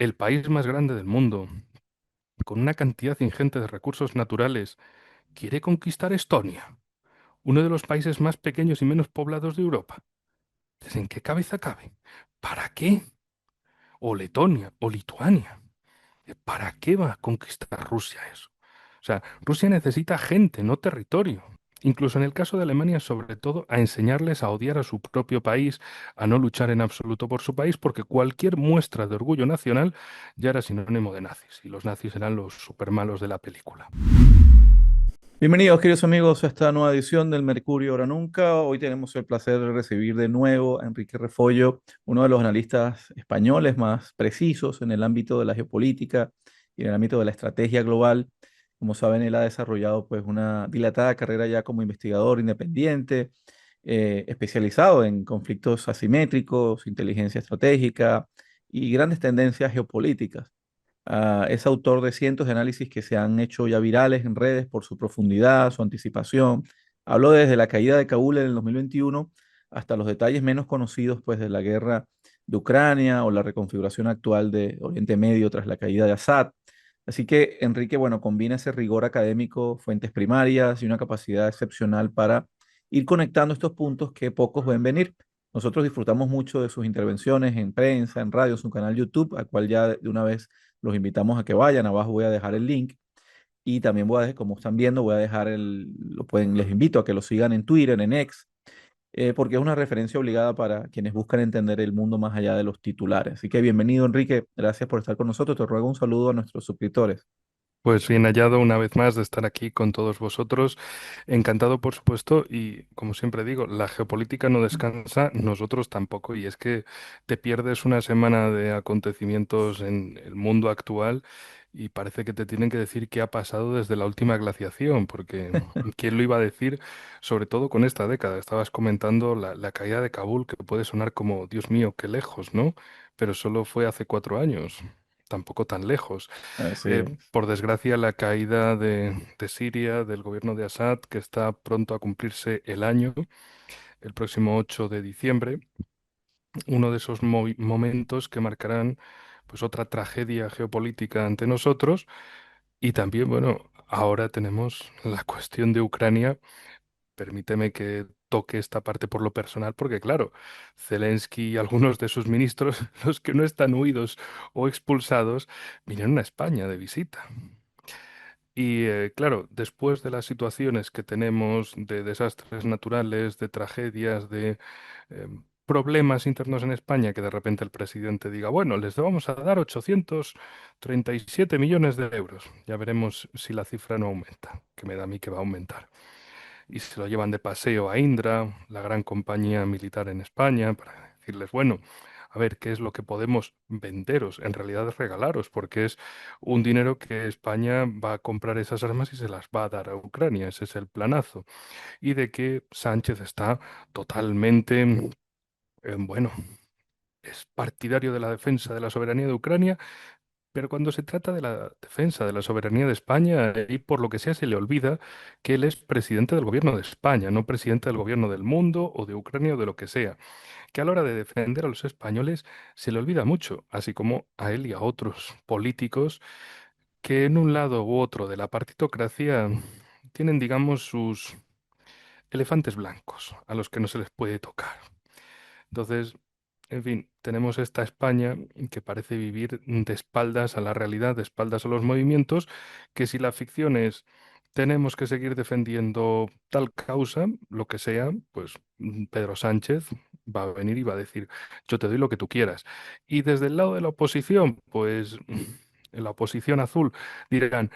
el país más grande del mundo, con una cantidad ingente de recursos naturales, quiere conquistar Estonia, uno de los países más pequeños y menos poblados de Europa. Entonces, ¿en qué cabeza cabe? ¿Para qué? O Letonia, o Lituania. ¿Para qué va a conquistar Rusia eso? O sea, Rusia necesita gente, no territorio. Incluso en el caso de Alemania, sobre todo, a enseñarles a odiar a su propio país, a no luchar en absoluto por su país, porque cualquier muestra de orgullo nacional ya era sinónimo de nazis, y los nazis eran los supermalos de la película. Bienvenidos, queridos amigos, a esta nueva edición del Mercurio Ahora Nunca. Hoy tenemos el placer de recibir de nuevo a Enrique Refollo, uno de los analistas españoles más precisos en el ámbito de la geopolítica y en el ámbito de la estrategia global. Como saben, él ha desarrollado pues una dilatada carrera ya como investigador independiente, especializado en conflictos asimétricos, inteligencia estratégica y grandes tendencias geopolíticas. Es autor de cientos de análisis que se han hecho ya virales en redes por su profundidad, su anticipación. Habló desde la caída de Kabul en el 2021 hasta los detalles menos conocidos pues, de la guerra de Ucrania o la reconfiguración actual de Oriente Medio tras la caída de Assad. Así que Enrique, bueno, combina ese rigor académico, fuentes primarias y una capacidad excepcional para ir conectando estos puntos que pocos ven venir. Nosotros disfrutamos mucho de sus intervenciones en prensa, en radio, su canal YouTube, al cual ya de una vez los invitamos a que vayan. Abajo voy a dejar el link y también voy a, como están viendo, voy a dejar les invito a que lo sigan en Twitter, en X, porque es una referencia obligada para quienes buscan entender el mundo más allá de los titulares. Así que bienvenido, Enrique. Gracias por estar con nosotros. Te ruego un saludo a nuestros suscriptores. Pues bien hallado una vez más de estar aquí con todos vosotros. Encantado, por supuesto, y como siempre digo, la geopolítica no descansa, nosotros tampoco, y es que te pierdes una semana de acontecimientos en el mundo actual y parece que te tienen que decir qué ha pasado desde la última glaciación, porque ¿quién lo iba a decir? Sobre todo con esta década. Estabas comentando la caída de Kabul, que puede sonar como, Dios mío, qué lejos, ¿no? Pero solo fue hace 4 años, tampoco tan lejos. Así es. Por desgracia, la caída de Siria, del gobierno de Assad, que está pronto a cumplirse el año, el próximo 8 de diciembre, uno de esos momentos que marcarán pues otra tragedia geopolítica ante nosotros. Y también, bueno, ahora tenemos la cuestión de Ucrania. Permíteme que toque esta parte por lo personal, porque claro, Zelensky y algunos de sus ministros, los que no están huidos o expulsados, vinieron a España de visita. Y claro, después de las situaciones que tenemos de desastres naturales, de tragedias, de problemas internos en España, que de repente el presidente diga, bueno, les vamos a dar 837 millones de euros. Ya veremos si la cifra no aumenta, que me da a mí que va a aumentar. Y se lo llevan de paseo a Indra, la gran compañía militar en España, para decirles, bueno, a ver qué es lo que podemos venderos, en realidad es regalaros, porque es un dinero que España va a comprar esas armas y se las va a dar a Ucrania, ese es el planazo. Y de que Sánchez está totalmente, bueno, es partidario de la defensa de la soberanía de Ucrania, pero cuando se trata de la defensa de la soberanía de España, y por lo que sea se le olvida que él es presidente del gobierno de España, no presidente del gobierno del mundo o de Ucrania o de lo que sea, que a la hora de defender a los españoles se le olvida mucho, así como a él y a otros políticos que en un lado u otro de la partitocracia tienen, digamos, sus elefantes blancos a los que no se les puede tocar. Entonces, en fin, tenemos esta España que parece vivir de espaldas a la realidad, de espaldas a los movimientos, que si la ficción es tenemos que seguir defendiendo tal causa, lo que sea, pues Pedro Sánchez va a venir y va a decir, yo te doy lo que tú quieras. Y desde el lado de la oposición, pues en la oposición azul dirán,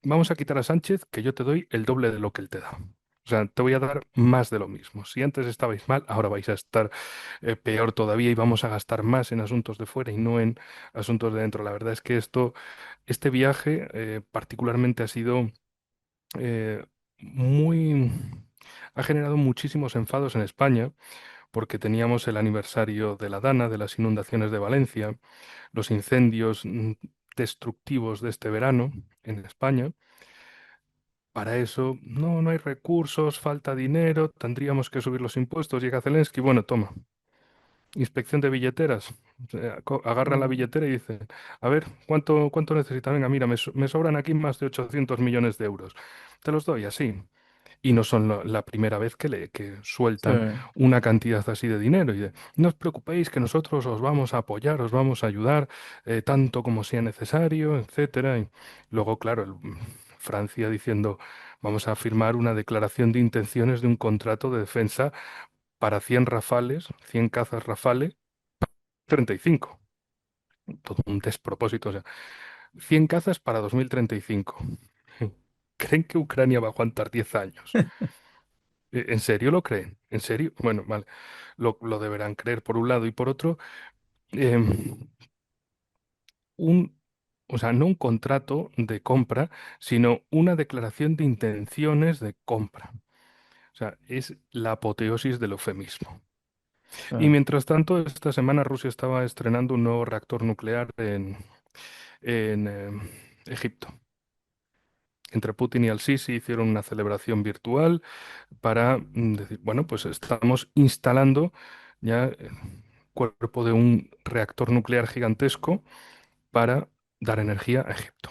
vamos a quitar a Sánchez, que yo te doy el doble de lo que él te da. O sea, te voy a dar más de lo mismo. Si antes estabais mal, ahora vais a estar peor todavía y vamos a gastar más en asuntos de fuera y no en asuntos de dentro. La verdad es que este viaje particularmente ha sido eh, muy... ha generado muchísimos enfados en España porque teníamos el aniversario de la Dana, de las inundaciones de Valencia, los incendios destructivos de este verano en España. Para eso, no, no hay recursos, falta dinero, tendríamos que subir los impuestos. Llega Zelensky, bueno, toma. inspección de billeteras. O sea, agarran la Mm, billetera y dicen, a ver, ¿cuánto necesita? Venga, mira, me sobran aquí más de 800 millones de euros. Te los doy así. Y no son la primera vez que sí. sueltan una cantidad así de dinero. Y no os preocupéis que nosotros os vamos a apoyar, os vamos a ayudar tanto como sea necesario, etcétera. Y luego, claro, Francia diciendo, vamos a firmar una declaración de intenciones de un contrato de defensa para 100 Rafales, 100 cazas Rafale, 35. Todo un despropósito. O sea, 100 cazas para 2035. ¿Creen que Ucrania va a aguantar 10 años? ¿En serio lo creen? ¿En serio? Bueno, vale, lo deberán creer por un lado y por otro, em, un, o sea, no un contrato de compra, sino una declaración de intenciones de compra. O sea, es la apoteosis del eufemismo. Sí. Y mientras tanto, esta semana Rusia estaba estrenando un nuevo reactor nuclear en Egipto. Entre Putin y Al-Sisi hicieron una celebración virtual para decir, bueno, pues estamos instalando ya el cuerpo de un reactor nuclear gigantesco para dar energía a Egipto.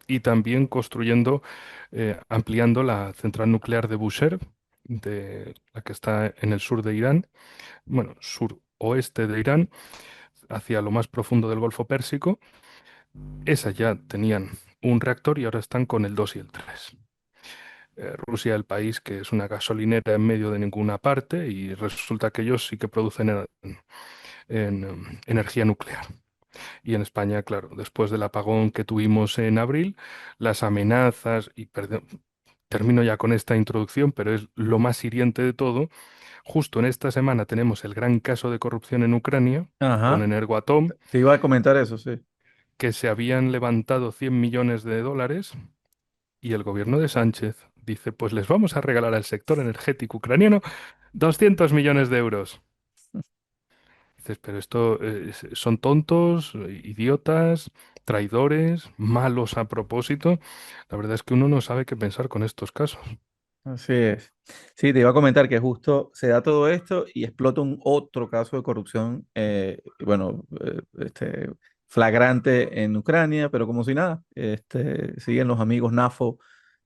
Y también construyendo, ampliando la central nuclear de Bushehr, de la que está en el sur de Irán, bueno, suroeste de Irán, hacia lo más profundo del Golfo Pérsico. Esa ya tenían un reactor y ahora están con el 2 y el 3. Rusia, el país que es una gasolinera en medio de ninguna parte, y resulta que ellos sí que producen energía nuclear. Y en España, claro, después del apagón que tuvimos en abril, las amenazas, y termino ya con esta introducción, pero es lo más hiriente de todo. Justo en esta semana tenemos el gran caso de corrupción en Ucrania con Ajá. Energoatom, Te iba a comentar eso, sí. que se habían levantado 100 millones de dólares y el gobierno de Sánchez dice, pues les vamos a regalar al sector energético ucraniano 200 millones de euros. Dices, pero esto son tontos, idiotas, traidores, malos a propósito. La verdad es que uno no sabe qué pensar con estos casos. Así es. Sí, te iba a comentar que justo se da todo esto y explota un otro caso de corrupción, bueno, flagrante en Ucrania, pero como si nada, siguen los amigos NAFO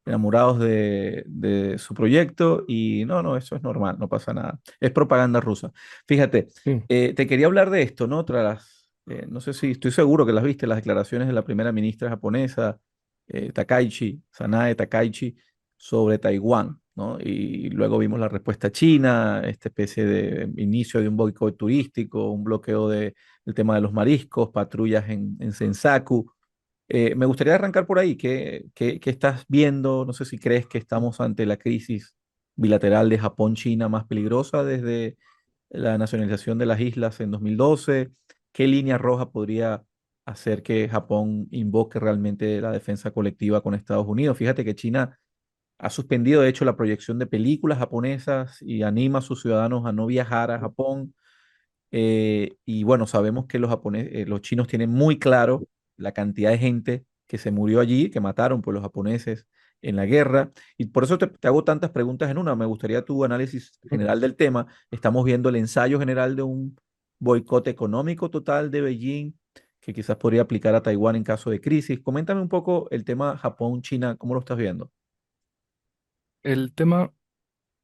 enamorados de su proyecto y no, no, eso es normal, no pasa nada. Es propaganda rusa. Fíjate, Sí, te quería hablar de esto, ¿no? No sé si estoy seguro que las viste, las declaraciones de la primera ministra japonesa, Sanae Takaichi sobre Taiwán, ¿no? Y luego vimos la respuesta china, esta especie de inicio de un boicot turístico, un bloqueo del tema de los mariscos, patrullas en Sensaku. Me gustaría arrancar por ahí. ¿Qué estás viendo? No sé si crees que estamos ante la crisis bilateral de Japón-China más peligrosa desde la nacionalización de las islas en 2012. ¿Qué línea roja podría hacer que Japón invoque realmente la defensa colectiva con Estados Unidos? Fíjate que China ha suspendido, de hecho, la proyección de películas japonesas y anima a sus ciudadanos a no viajar a Japón. Y bueno, sabemos que los chinos tienen muy claro la cantidad de gente que se murió allí, que mataron por los japoneses en la guerra. Y por eso te hago tantas preguntas en una. Me gustaría tu análisis general del tema. Estamos viendo el ensayo general de un boicot económico total de Beijing que quizás podría aplicar a Taiwán en caso de crisis. Coméntame un poco el tema Japón-China, ¿cómo lo estás viendo? el tema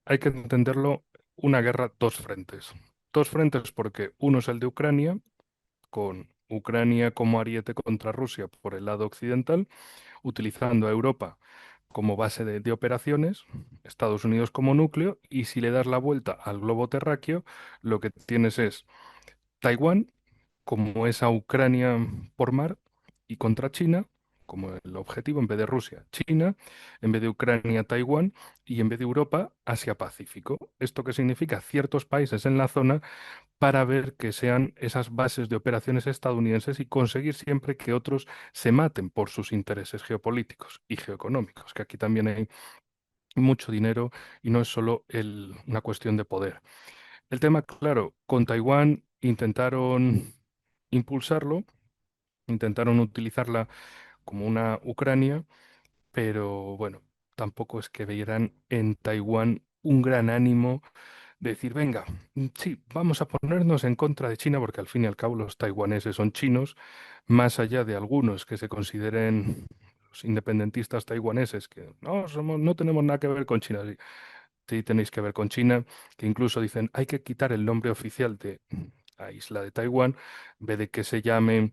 hay que entenderlo una guerra dos frentes. Dos frentes porque uno es el de Ucrania, con Ucrania como ariete contra Rusia por el lado occidental, utilizando a Europa como base de operaciones, Estados Unidos como núcleo, y si le das la vuelta al globo terráqueo, lo que tienes es Taiwán como esa Ucrania por mar y contra China como el objetivo en vez de Rusia, China, en vez de Ucrania, Taiwán y en vez de Europa, Asia-Pacífico. ¿Esto qué significa? Ciertos países en la zona para ver que sean esas bases de operaciones estadounidenses y conseguir siempre que otros se maten por sus intereses geopolíticos y geoeconómicos, que aquí también hay mucho dinero y no es solo una cuestión de poder. El tema, claro, con Taiwán intentaron impulsarlo, intentaron utilizarla como una Ucrania, pero bueno, tampoco es que vieran en Taiwán un gran ánimo decir, venga, sí, vamos a ponernos en contra de China porque al fin y al cabo los taiwaneses son chinos, más allá de algunos que se consideren los independentistas taiwaneses, que no, somos, no tenemos nada que ver con China. Sí, sí tenéis que ver con China, que incluso dicen, hay que quitar el nombre oficial de la isla de Taiwán, en vez de que se llame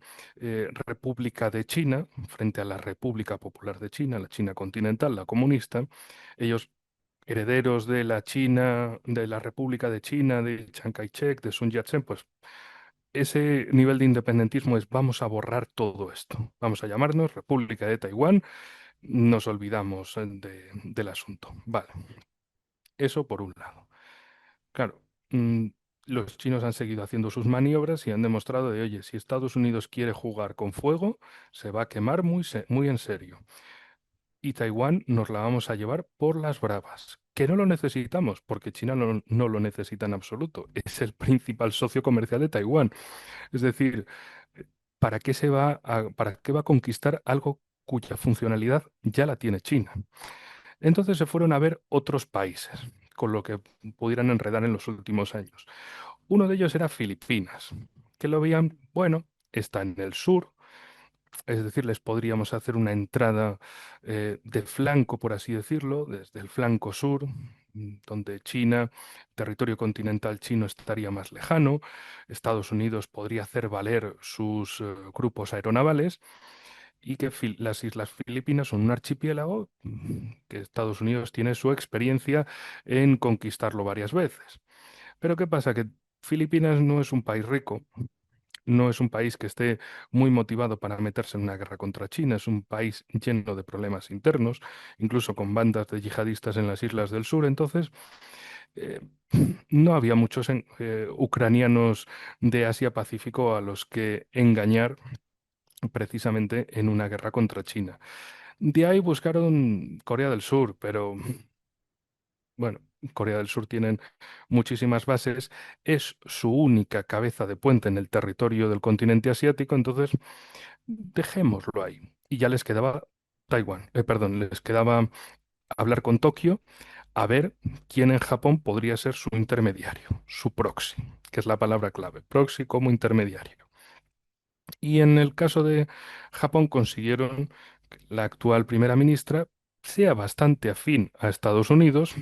República de China, frente a la República Popular de China, la China continental, la comunista. Ellos herederos de la China, de la República de China, de Chiang Kai-shek, de Sun Yat-sen, pues ese nivel de independentismo es vamos a borrar todo esto, vamos a llamarnos República de Taiwán, nos olvidamos del asunto. Vale, eso por un lado. Claro, mm, los chinos han seguido haciendo sus maniobras y han demostrado de, oye, si Estados Unidos quiere jugar con fuego, se va a quemar muy, muy en serio. Y Taiwán nos la vamos a llevar por las bravas. Que no lo necesitamos, porque China no lo necesita en absoluto. Es el principal socio comercial de Taiwán. Es decir, ¿para qué va a conquistar algo cuya funcionalidad ya la tiene China? Entonces se fueron a ver otros países, con lo que pudieran enredar en los últimos años. Uno de ellos era Filipinas, que lo veían, bueno, está en el sur, es decir, les podríamos hacer una entrada de flanco, por así decirlo, desde el flanco sur, donde China, territorio continental chino, estaría más lejano. Estados Unidos podría hacer valer sus grupos aeronavales y que las Islas Filipinas son un archipiélago que Estados Unidos tiene su experiencia en conquistarlo varias veces. Pero ¿qué pasa? Que Filipinas no es un país rico, no es un país que esté muy motivado para meterse en una guerra contra China, es un país lleno de problemas internos, incluso con bandas de yihadistas en las islas del sur. Entonces, eh, no había muchos ucranianos de Asia-Pacífico a los que engañar precisamente en una guerra contra China. De ahí buscaron Corea del Sur, pero bueno, Corea del Sur tienen muchísimas bases, es su única cabeza de puente en el territorio del continente asiático, entonces dejémoslo ahí. Y ya les quedaba Taiwán, perdón, les quedaba hablar con Tokio a ver quién en Japón podría ser su intermediario, su proxy, que es la palabra clave, proxy como intermediario. Y en el caso de Japón consiguieron que la actual primera ministra sea bastante afín a Estados Unidos,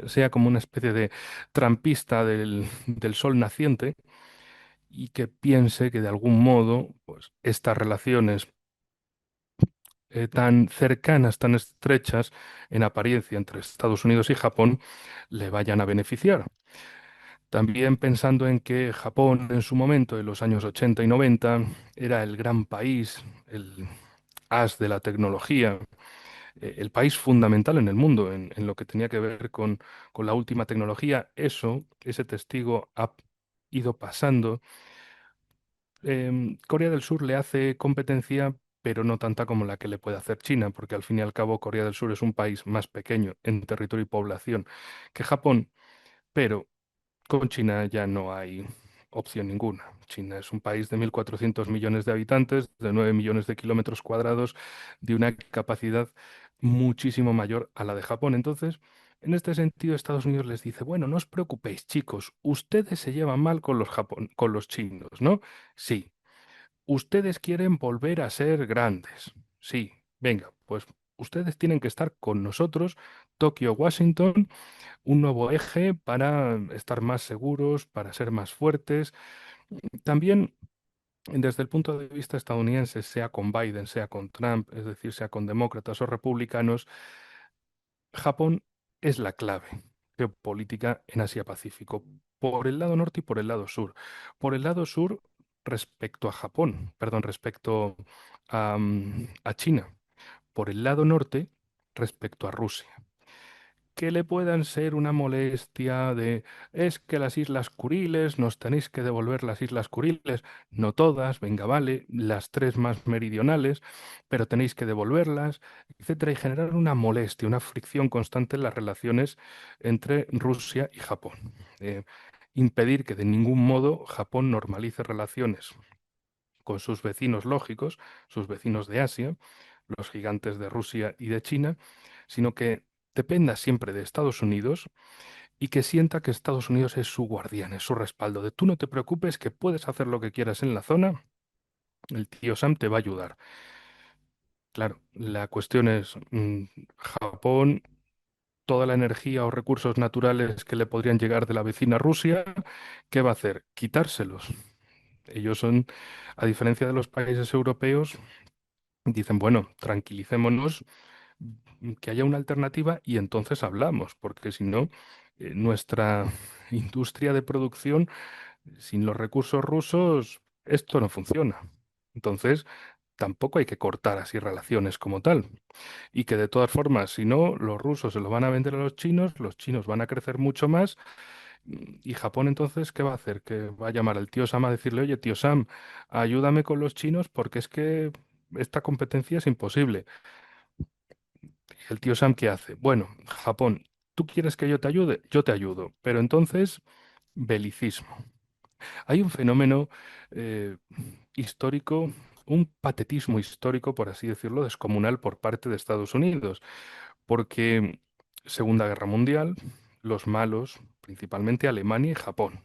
sea como una especie de trampista del sol naciente y que piense que de algún modo pues, estas relaciones tan cercanas, tan estrechas en apariencia entre Estados Unidos y Japón le vayan a beneficiar. También pensando en que Japón en su momento, en los años 80 y 90, era el gran país, el as de la tecnología, el país fundamental en el mundo en lo que tenía que ver con la última tecnología. Eso, ese testigo ha ido pasando. Corea del Sur le hace competencia, pero no tanta como la que le puede hacer China, porque al fin y al cabo Corea del Sur es un país más pequeño en territorio y población que Japón, pero con China ya no hay opción ninguna. China es un país de 1.400 millones de habitantes, de 9 millones de kilómetros cuadrados, de una capacidad muchísimo mayor a la de Japón. Entonces, en este sentido, Estados Unidos les dice, bueno, no os preocupéis, chicos, ustedes se llevan mal con con los chinos, ¿no? Sí. Ustedes quieren volver a ser grandes. Sí. Venga, pues ustedes tienen que estar con nosotros, Tokio, Washington, un nuevo eje para estar más seguros, para ser más fuertes. También desde el punto de vista estadounidense, sea con Biden, sea con Trump, es decir, sea con demócratas o republicanos, Japón es la clave geopolítica en Asia-Pacífico, por el lado norte y por el lado sur. Por el lado sur, respecto a Japón, perdón, respecto a China. Por el lado norte, respecto a Rusia, que le puedan ser una molestia de es que las Islas Kuriles, nos tenéis que devolver las Islas Kuriles, no todas, venga, vale, las tres más meridionales, pero tenéis que devolverlas, etcétera, y generar una molestia, una fricción constante en las relaciones entre Rusia y Japón. Impedir que de ningún modo Japón normalice relaciones con sus vecinos lógicos, sus vecinos de Asia, los gigantes de Rusia y de China, sino que dependa siempre de Estados Unidos y que sienta que Estados Unidos es su guardián, es su respaldo, de tú no te preocupes, que puedes hacer lo que quieras en la zona, el tío Sam te va a ayudar. Claro, la cuestión es, Japón, toda la energía o recursos naturales que le podrían llegar de la vecina Rusia, ¿qué va a hacer? Quitárselos. Ellos son, a diferencia de los países europeos, dicen, bueno, tranquilicémonos, que haya una alternativa y entonces hablamos, porque si no, nuestra industria de producción, sin los recursos rusos, esto no funciona. Entonces, tampoco hay que cortar así relaciones como tal. Y que de todas formas, si no, los rusos se lo van a vender a los chinos van a crecer mucho más. Y Japón entonces, ¿qué va a hacer? Que va a llamar al tío Sam a decirle, oye, tío Sam, ayúdame con los chinos porque es que esta competencia es imposible. ¿Y el tío Sam qué hace? Bueno, Japón, ¿tú quieres que yo te ayude? Yo te ayudo. Pero entonces, belicismo. Hay un fenómeno eh, histórico, un patetismo histórico, por así decirlo, descomunal por parte de Estados Unidos, porque Segunda Guerra Mundial, los malos, principalmente Alemania y Japón.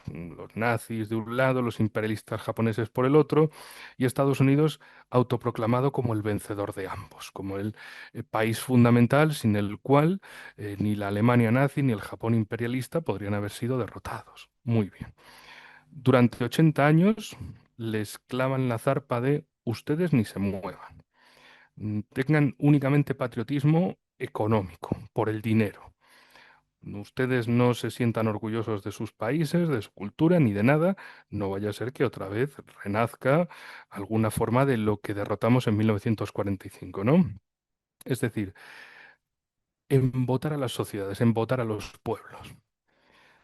Los nazis de un lado, los imperialistas japoneses por el otro, y Estados Unidos autoproclamado como el vencedor de ambos, como el país fundamental sin el cual ni la Alemania nazi ni el Japón imperialista podrían haber sido derrotados. Muy bien. Durante 80 años les clavan la zarpa de ustedes ni se muevan. Tengan únicamente patriotismo económico, por el dinero. Ustedes no se sientan orgullosos de sus países, de su cultura, ni de nada. No vaya a ser que otra vez renazca alguna forma de lo que derrotamos en 1945, ¿no? Es decir, embotar a las sociedades, embotar a los pueblos.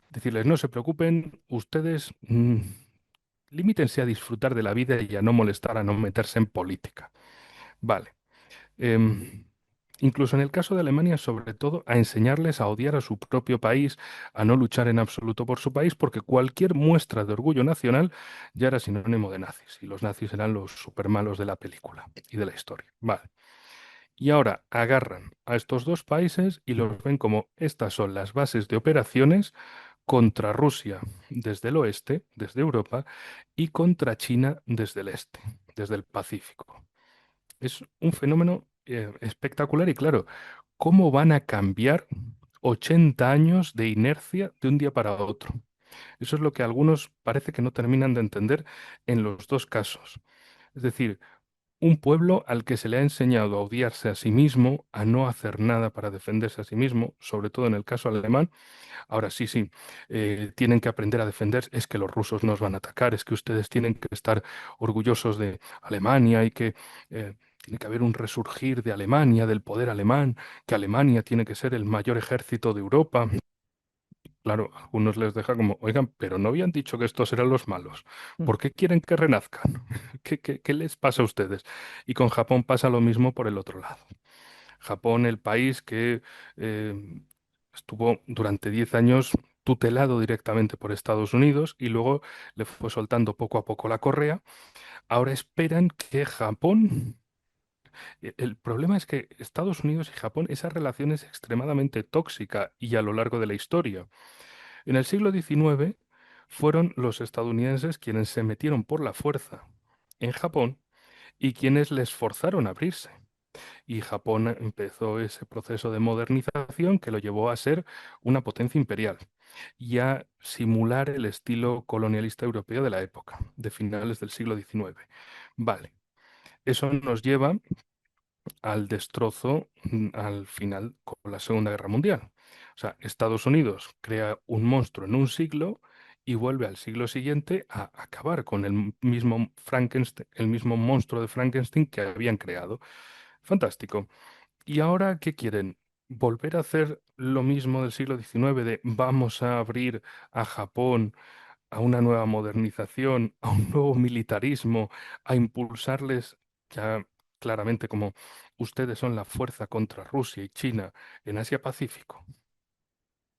Decirles, no se preocupen, ustedes limítense a disfrutar de la vida y a no molestar, a no meterse en política. Vale. Em, Incluso en el caso de Alemania, sobre todo, a enseñarles a odiar a su propio país, a no luchar en absoluto por su país, porque cualquier muestra de orgullo nacional ya era sinónimo de nazis, y los nazis eran los supermalos de la película y de la historia. Vale. Y ahora agarran a estos dos países y los ven como estas son las bases de operaciones contra Rusia desde el oeste, desde Europa, y contra China desde el este, desde el Pacífico. Es un fenómeno espectacular y claro, ¿cómo van a cambiar 80 años de inercia de un día para otro? Eso es lo que algunos parece que no terminan de entender en los dos casos. Es decir, un pueblo al que se le ha enseñado a odiarse a sí mismo, a no hacer nada para defenderse a sí mismo, sobre todo en el caso alemán. Ahora sí, sí, tienen que aprender a defender, es que los rusos nos van a atacar, es que ustedes tienen que estar orgullosos de Alemania y que tiene que haber un resurgir de Alemania, del poder alemán, que Alemania tiene que ser el mayor ejército de Europa. Claro, a algunos les deja como, oigan, pero no habían dicho que estos eran los malos. Mm. ¿Por qué quieren que renazcan? ¿Qué les pasa a ustedes? Y con Japón pasa lo mismo por el otro lado. Japón, el país que eh, estuvo durante 10 años tutelado directamente por Estados Unidos y luego le fue soltando poco a poco la correa. Ahora esperan que Japón... El problema es que Estados Unidos y Japón, esa relación es extremadamente tóxica y a lo largo de la historia. En el siglo XIX fueron los estadounidenses quienes se metieron por la fuerza en Japón y quienes les forzaron a abrirse. Y Japón empezó ese proceso de modernización que lo llevó a ser una potencia imperial y a simular el estilo colonialista europeo de la época, de finales del siglo XIX. Vale, eso nos lleva al destrozo al final con la Segunda Guerra Mundial. O sea, Estados Unidos crea un monstruo en un siglo y vuelve al siglo siguiente a acabar con el mismo Frankenstein, el mismo monstruo de Frankenstein que habían creado. Fantástico. ¿Y ahora qué quieren? ¿Volver a hacer lo mismo del siglo XIX de vamos a abrir a Japón a una nueva modernización, a un nuevo militarismo, a impulsarles ya claramente como ustedes son la fuerza contra Rusia y China en Asia-Pacífico?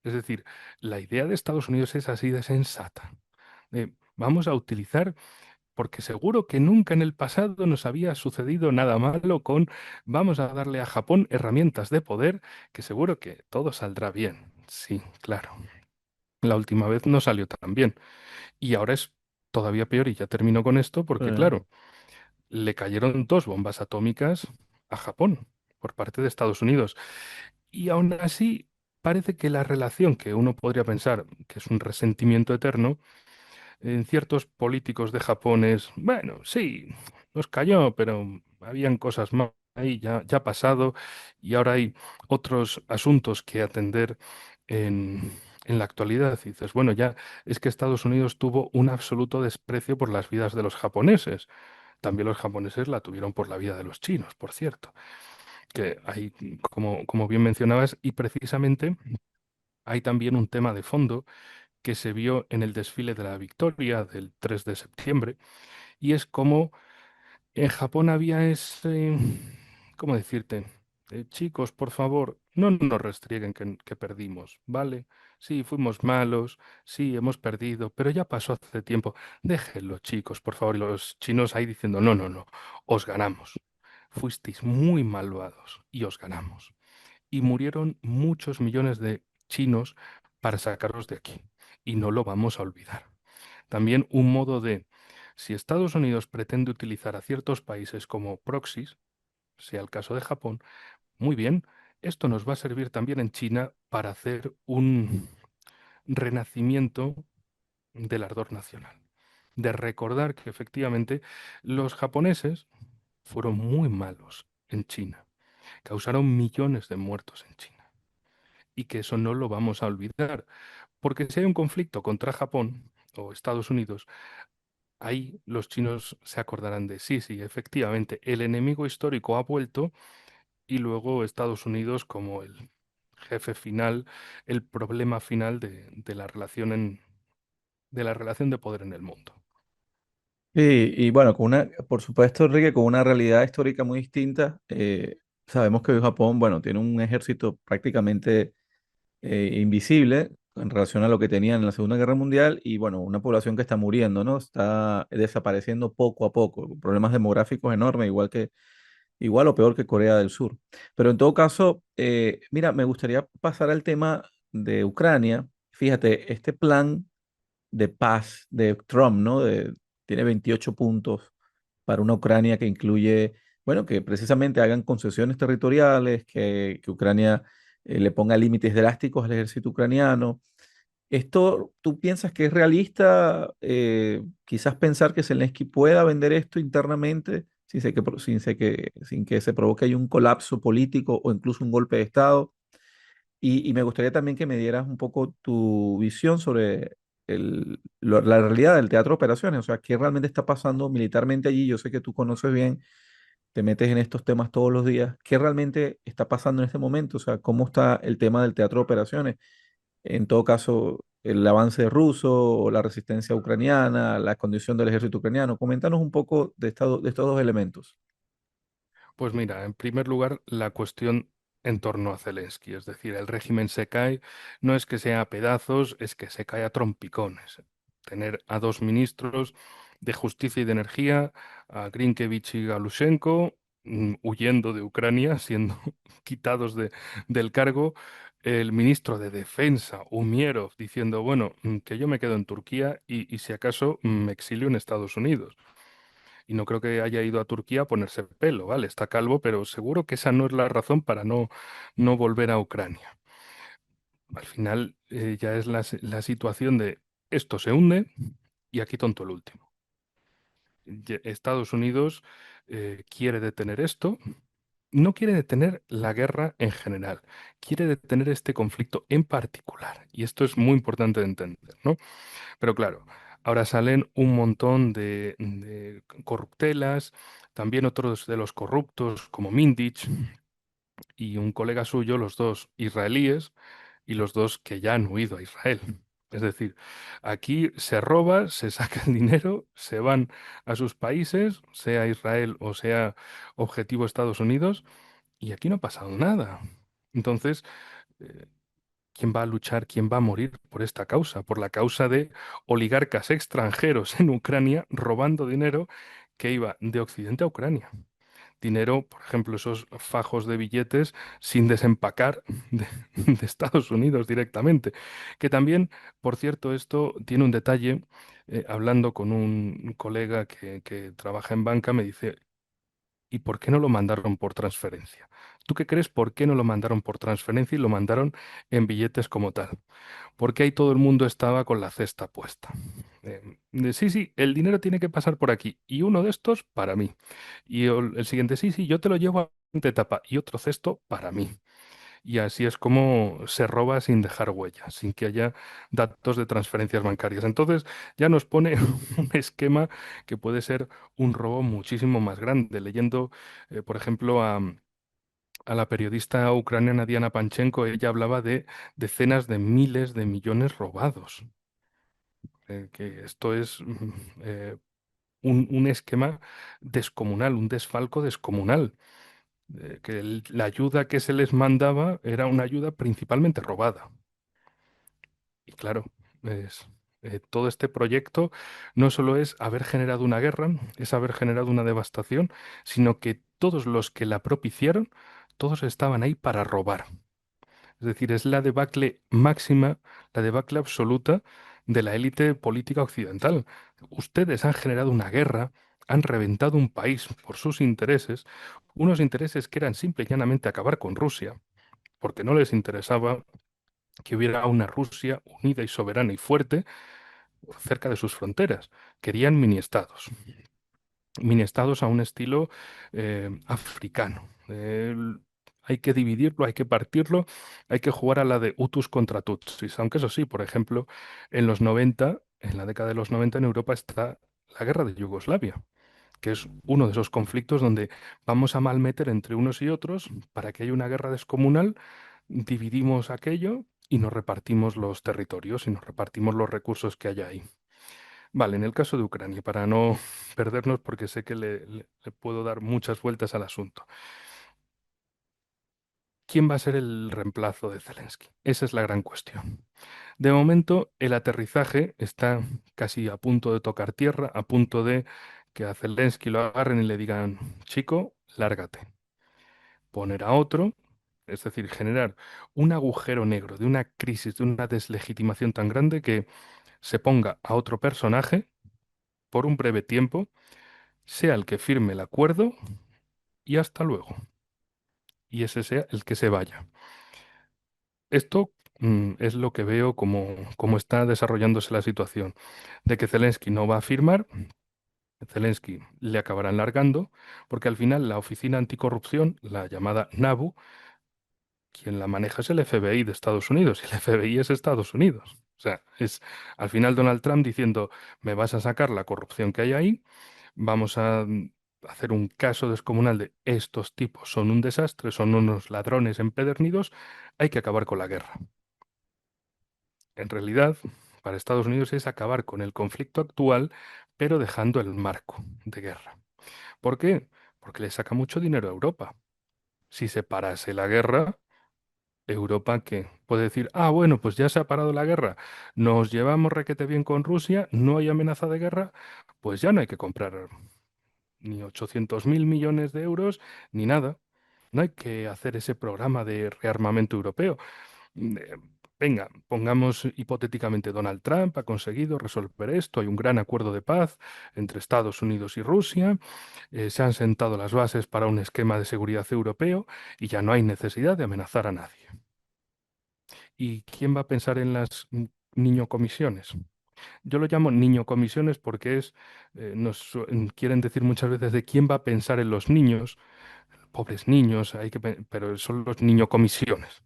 Es decir, la idea de Estados Unidos es así de sensata. Vamos a utilizar porque seguro que nunca en el pasado nos había sucedido nada malo con vamos a darle a Japón herramientas de poder, que seguro que todo saldrá bien. Sí, claro. La última vez no salió tan bien. Y ahora es todavía peor, y ya termino con esto, porque Eh, claro, le cayeron dos bombas atómicas a Japón por parte de Estados Unidos. Y aún así, parece que la relación que uno podría pensar que es un resentimiento eterno, en ciertos políticos de Japón es, bueno, sí, nos cayó, pero habían cosas más ahí, ya ha pasado, y ahora hay otros asuntos que atender en la actualidad. Y dices, bueno, ya es que Estados Unidos tuvo un absoluto desprecio por las vidas de los japoneses. También los japoneses la tuvieron por la vida de los chinos, por cierto, que hay, como bien mencionabas, y precisamente hay también un tema de fondo que se vio en el desfile de la Victoria del 3 de septiembre, y es como en Japón había ese, ¿cómo decirte? Chicos, por favor, no nos restrieguen que perdimos, ¿vale? Sí, fuimos malos, sí, hemos perdido, pero ya pasó hace tiempo. Déjenlo, chicos, por favor. Y los chinos ahí diciendo, no, no, no, os ganamos. Fuisteis muy malvados y os ganamos. Y murieron muchos millones de chinos para sacaros de aquí. Y no lo vamos a olvidar. También un modo de, si Estados Unidos pretende utilizar a ciertos países como proxies, sea el caso de Japón, muy bien, esto nos va a servir también en China para hacer un renacimiento del ardor nacional, de recordar que efectivamente los japoneses fueron muy malos en China, causaron millones de muertos en China, y que eso no lo vamos a olvidar, porque si hay un conflicto contra Japón o Estados Unidos, ahí los chinos se acordarán de sí, sí, efectivamente, el enemigo histórico ha vuelto, y luego Estados Unidos como el jefe final, el problema final de la relación de la relación de poder en el mundo. y bueno, por supuesto, Enrique, con una realidad histórica muy distinta. Sabemos que hoy Japón, bueno, tiene un ejército prácticamente invisible en relación a lo que tenían en la Segunda Guerra Mundial y bueno, una población que está muriendo, ¿no? Está desapareciendo poco a poco, con problemas demográficos enormes, igual o peor que Corea del Sur. Pero en todo caso, mira, me gustaría pasar al tema de Ucrania. Fíjate, este plan de paz de Trump, ¿no? Tiene 28 puntos para una Ucrania que incluye, bueno, que precisamente hagan concesiones territoriales, que Ucrania le ponga límites drásticos al ejército ucraniano. ¿Esto tú piensas que es realista? Quizás pensar que Zelensky pueda vender esto internamente sin que se provoque ahí un colapso político o incluso un golpe de Estado. Y me gustaría también que me dieras un poco tu visión sobre la realidad del teatro de operaciones, o sea, qué realmente está pasando militarmente allí. Yo sé que tú conoces bien, te metes en estos temas todos los días. ¿Qué realmente está pasando en este momento? O sea, ¿cómo está el tema del teatro de operaciones? En todo caso, el avance ruso, o la resistencia ucraniana, la condición del ejército ucraniano. Coméntanos un poco de estos dos elementos. Pues mira, en primer lugar, la cuestión en torno a Zelensky, es decir, el régimen se cae, no es que sea a pedazos, es que se cae a trompicones. Tener a dos ministros de Justicia y de Energía, a Grinkiewicz y Galushenko, huyendo de Ucrania, siendo quitados del cargo, el ministro de Defensa, Umierov, diciendo, bueno, que yo me quedo en Turquía y si acaso me exilio en Estados Unidos. Y no creo que haya ido a Turquía a ponerse pelo, ¿vale? Está calvo, pero seguro que esa no es la razón para no volver a Ucrania. Al final ya es la situación de esto se hunde y aquí tonto el último. Estados Unidos quiere detener esto, no quiere detener la guerra en general, quiere detener este conflicto en particular. Y esto es muy importante de entender, ¿no? Pero claro, ahora salen un montón de corruptelas, también otros de los corruptos como Mindich y un colega suyo, los dos israelíes y los dos que ya han huido a Israel. Es decir, aquí se roba, se saca el dinero, se van a sus países, sea Israel o sea objetivo Estados Unidos, y aquí no ha pasado nada. Entonces, eh, ¿quién va a luchar, quién va a morir por esta causa? Por la causa de oligarcas extranjeros en Ucrania robando dinero que iba de Occidente a Ucrania. dinero, por ejemplo, esos fajos de billetes sin desempacar de Estados Unidos directamente. Que también, por cierto, esto tiene un detalle. Hablando con un colega que trabaja en banca, me dice, ¿y por qué no lo mandaron por transferencia? ¿Tú qué crees por qué no lo mandaron por transferencia y lo mandaron en billetes como tal? Porque ahí todo el mundo estaba con la cesta puesta. Sí, sí, el dinero tiene que pasar por aquí y uno de estos para mí. Y el siguiente, sí, sí, yo te lo llevo a la siguiente etapa y otro cesto para mí. Y así es como se roba sin dejar huella, sin que haya datos de transferencias bancarias. Entonces ya nos pone un esquema que puede ser un robo muchísimo más grande. Leyendo, por ejemplo, a la periodista ucraniana Diana Panchenko, ella hablaba de decenas de miles de millones robados. Que esto es un esquema descomunal, un desfalco descomunal. Que la ayuda que se les mandaba era una ayuda principalmente robada. Y claro, todo este proyecto no solo es haber generado una guerra, es haber generado una devastación, sino que todos los que la propiciaron, todos estaban ahí para robar. Es decir, es la debacle máxima, la debacle absoluta de la élite política occidental. Ustedes han generado una guerra, han reventado un país por sus intereses, unos intereses que eran simple y llanamente acabar con Rusia, porque no les interesaba que hubiera una Rusia unida y soberana y fuerte cerca de sus fronteras. Querían mini-estados a un estilo africano. Hay que dividirlo, hay que partirlo, hay que jugar a la de Hutus contra Tutsis. Aunque eso sí, por ejemplo, en los 90, en la década de los 90 en Europa está la guerra de Yugoslavia, que es uno de esos conflictos donde vamos a malmeter entre unos y otros para que haya una guerra descomunal, dividimos aquello y nos repartimos los territorios y nos repartimos los recursos que haya ahí. Vale, en el caso de Ucrania, para no perdernos, porque sé que le puedo dar muchas vueltas al asunto. ¿Quién va a ser el reemplazo de Zelensky? Esa es la gran cuestión. De momento, el aterrizaje está casi a punto de tocar tierra, a punto de que a Zelensky lo agarren y le digan, chico, lárgate. Poner a otro, es decir, generar un agujero negro de una crisis, de una deslegitimación tan grande que se ponga a otro personaje por un breve tiempo, sea el que firme el acuerdo y hasta luego. Y ese sea el que se vaya. Esto es lo que veo como está desarrollándose la situación, de que Zelensky no va a firmar, Zelensky le acabarán largando, porque al final la oficina anticorrupción, la llamada NABU, quien la maneja es el FBI de Estados Unidos, y el FBI es Estados Unidos. O sea, es al final Donald Trump diciendo, me vas a sacar la corrupción que hay ahí, vamos a hacer un caso descomunal de estos tipos son un desastre, son unos ladrones empedernidos, hay que acabar con la guerra. En realidad, para Estados Unidos es acabar con el conflicto actual, pero dejando el marco de guerra. ¿Por qué? Porque le saca mucho dinero a Europa. Si se parase la guerra, Europa, ¿qué? Puede decir, ah, bueno, pues ya se ha parado la guerra, nos llevamos requete bien con Rusia, no hay amenaza de guerra, pues ya no hay que comprar ni 800.000 millones de euros, ni nada. No hay que hacer ese programa de rearmamento europeo. Eh, Venga, pongamos hipotéticamente Donald Trump ha conseguido resolver esto, hay un gran acuerdo de paz entre Estados Unidos y Rusia, se han sentado las bases para un esquema de seguridad europeo y ya no hay necesidad de amenazar a nadie. ¿Y quién va a pensar en las niño comisiones? Yo lo llamo niño comisiones porque quieren decir muchas veces de quién va a pensar en los niños, pobres niños, pero son los niño comisiones.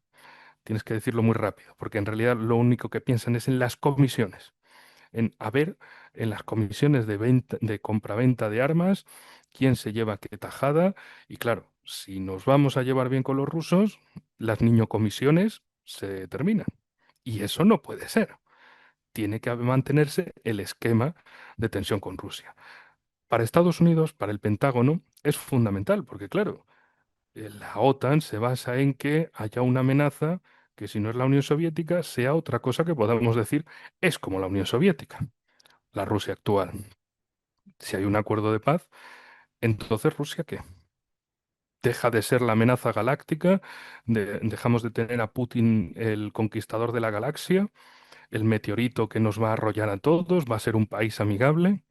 Tienes que decirlo muy rápido, porque en realidad lo único que piensan es en las comisiones, en a ver en las comisiones de venta, de compraventa de armas, quién se lleva qué tajada. Y claro, si nos vamos a llevar bien con los rusos, las niño comisiones se terminan. Y eso no puede ser. Tiene que mantenerse el esquema de tensión con Rusia. Para Estados Unidos, para el Pentágono, es fundamental, porque claro, la OTAN se basa en que haya una amenaza que si no es la Unión Soviética, sea otra cosa que podamos decir es como la Unión Soviética, la Rusia actual. Si hay un acuerdo de paz, entonces ¿Rusia qué? deja de ser la amenaza galáctica, dejamos de tener a Putin el conquistador de la galaxia, el meteorito que nos va a arrollar a todos, va a ser un país amigable,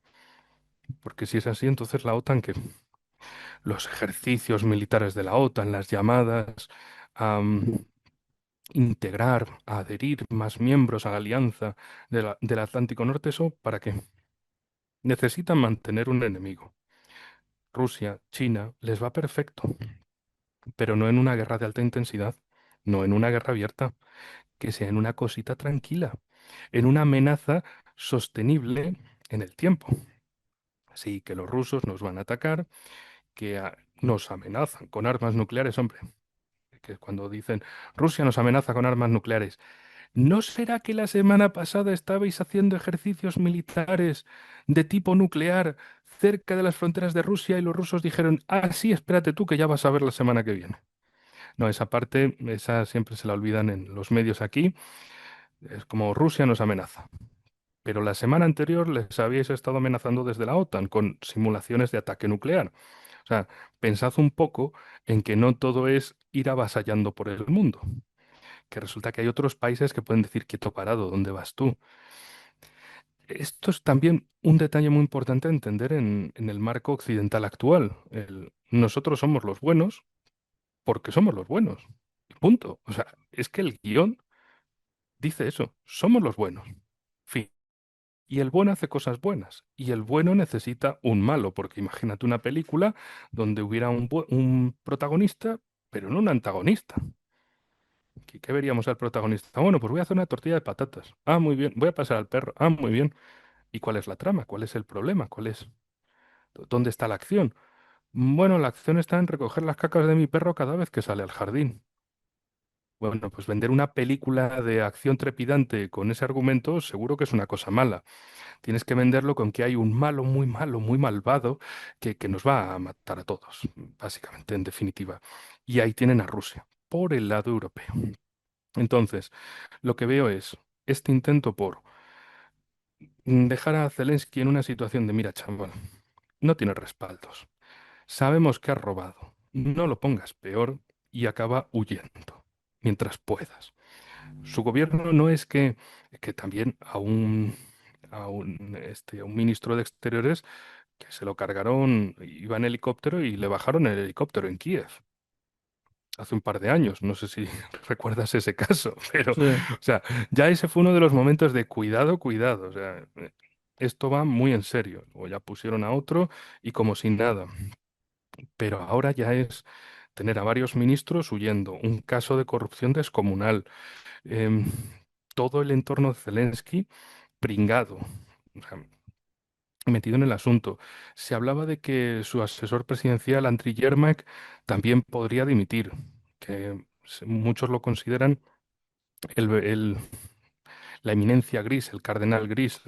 porque si es así, entonces la OTAN, que los ejercicios militares de la OTAN, las llamadas a integrar, a adherir más miembros a la alianza del Atlántico Norte, ¿eso para qué? Necesitan mantener un enemigo. Rusia, China, les va perfecto, pero no en una guerra de alta intensidad, no en una guerra abierta, que sea en una cosita tranquila, en una amenaza sostenible en el tiempo. Sí, que los rusos nos van a atacar, que nos amenazan con armas nucleares, hombre, que cuando dicen Rusia nos amenaza con armas nucleares, ¿no será que la semana pasada estabais haciendo ejercicios militares de tipo nuclear cerca de las fronteras de Rusia y los rusos dijeron, ah, sí, espérate tú que ya vas a ver la semana que viene? No, esa parte, esa siempre se la olvidan en los medios aquí. Es como Rusia nos amenaza. Pero la semana anterior les habíais estado amenazando desde la OTAN con simulaciones de ataque nuclear. O sea, pensad un poco en que no todo es ir avasallando por el mundo, que resulta que hay otros países que pueden decir, quieto parado, ¿dónde vas tú? Esto es también un detalle muy importante a entender en el marco occidental actual. Nosotros somos los buenos porque somos los buenos. Y punto. O sea, es que el guión dice eso, somos los buenos. Fin. Y el bueno hace cosas buenas. Y el bueno necesita un malo, porque imagínate una película donde hubiera un protagonista, pero no un antagonista. ¿Qué veríamos al protagonista? Bueno, pues voy a hacer una tortilla de patatas. Ah, muy bien. Voy a pasar al perro. Ah, muy bien. ¿Y cuál es la trama? ¿Cuál es el problema? ¿Dónde está la acción? Bueno, la acción está en recoger las cacas de mi perro cada vez que sale al jardín. Bueno, pues vender una película de acción trepidante con ese argumento seguro que es una cosa mala. Tienes que venderlo con que hay un malo, muy malvado, que nos va a matar a todos, básicamente, en definitiva. Y ahí tienen a Rusia, por el lado europeo. Entonces, lo que veo es este intento por dejar a Zelensky en una situación de, mira, chaval, no tiene respaldos. Sabemos que has robado. No lo pongas peor y acaba huyendo mientras puedas. Su gobierno no es que también a un ministro de Exteriores que se lo cargaron, iba en helicóptero y le bajaron el helicóptero en Kiev hace un par de años. No sé si recuerdas ese caso, pero, Sí, o sea, ya ese fue uno de los momentos de cuidado, cuidado. O sea, esto va muy en serio. O ya pusieron a otro y como sin nada. Pero ahora ya es tener a varios ministros huyendo, un caso de corrupción descomunal, em, todo el entorno de Zelensky pringado. O sea, metido en el asunto. Se hablaba de que su asesor presidencial, Andriy Yermak, también podría dimitir, que muchos lo consideran el, el- la eminencia gris, el cardenal gris,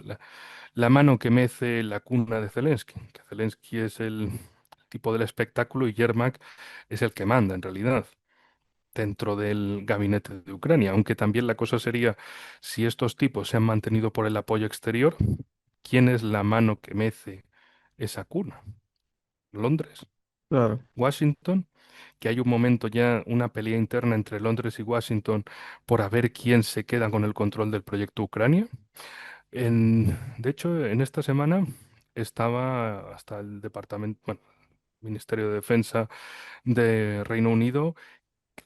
la mano que mece la cuna de Zelensky, que Zelensky es el tipo del espectáculo y Yermak es el que manda en realidad dentro del gabinete de Ucrania, aunque también la cosa sería, si estos tipos se han mantenido por el apoyo exterior, ¿quién es la mano que mece esa cuna? Londres, claro. Washington, que hay un momento ya, una pelea interna entre Londres y Washington por a ver quién se queda con el control del proyecto Ucrania. De hecho, en esta semana estaba hasta el departamento, bueno, Ministerio de Defensa de Reino Unido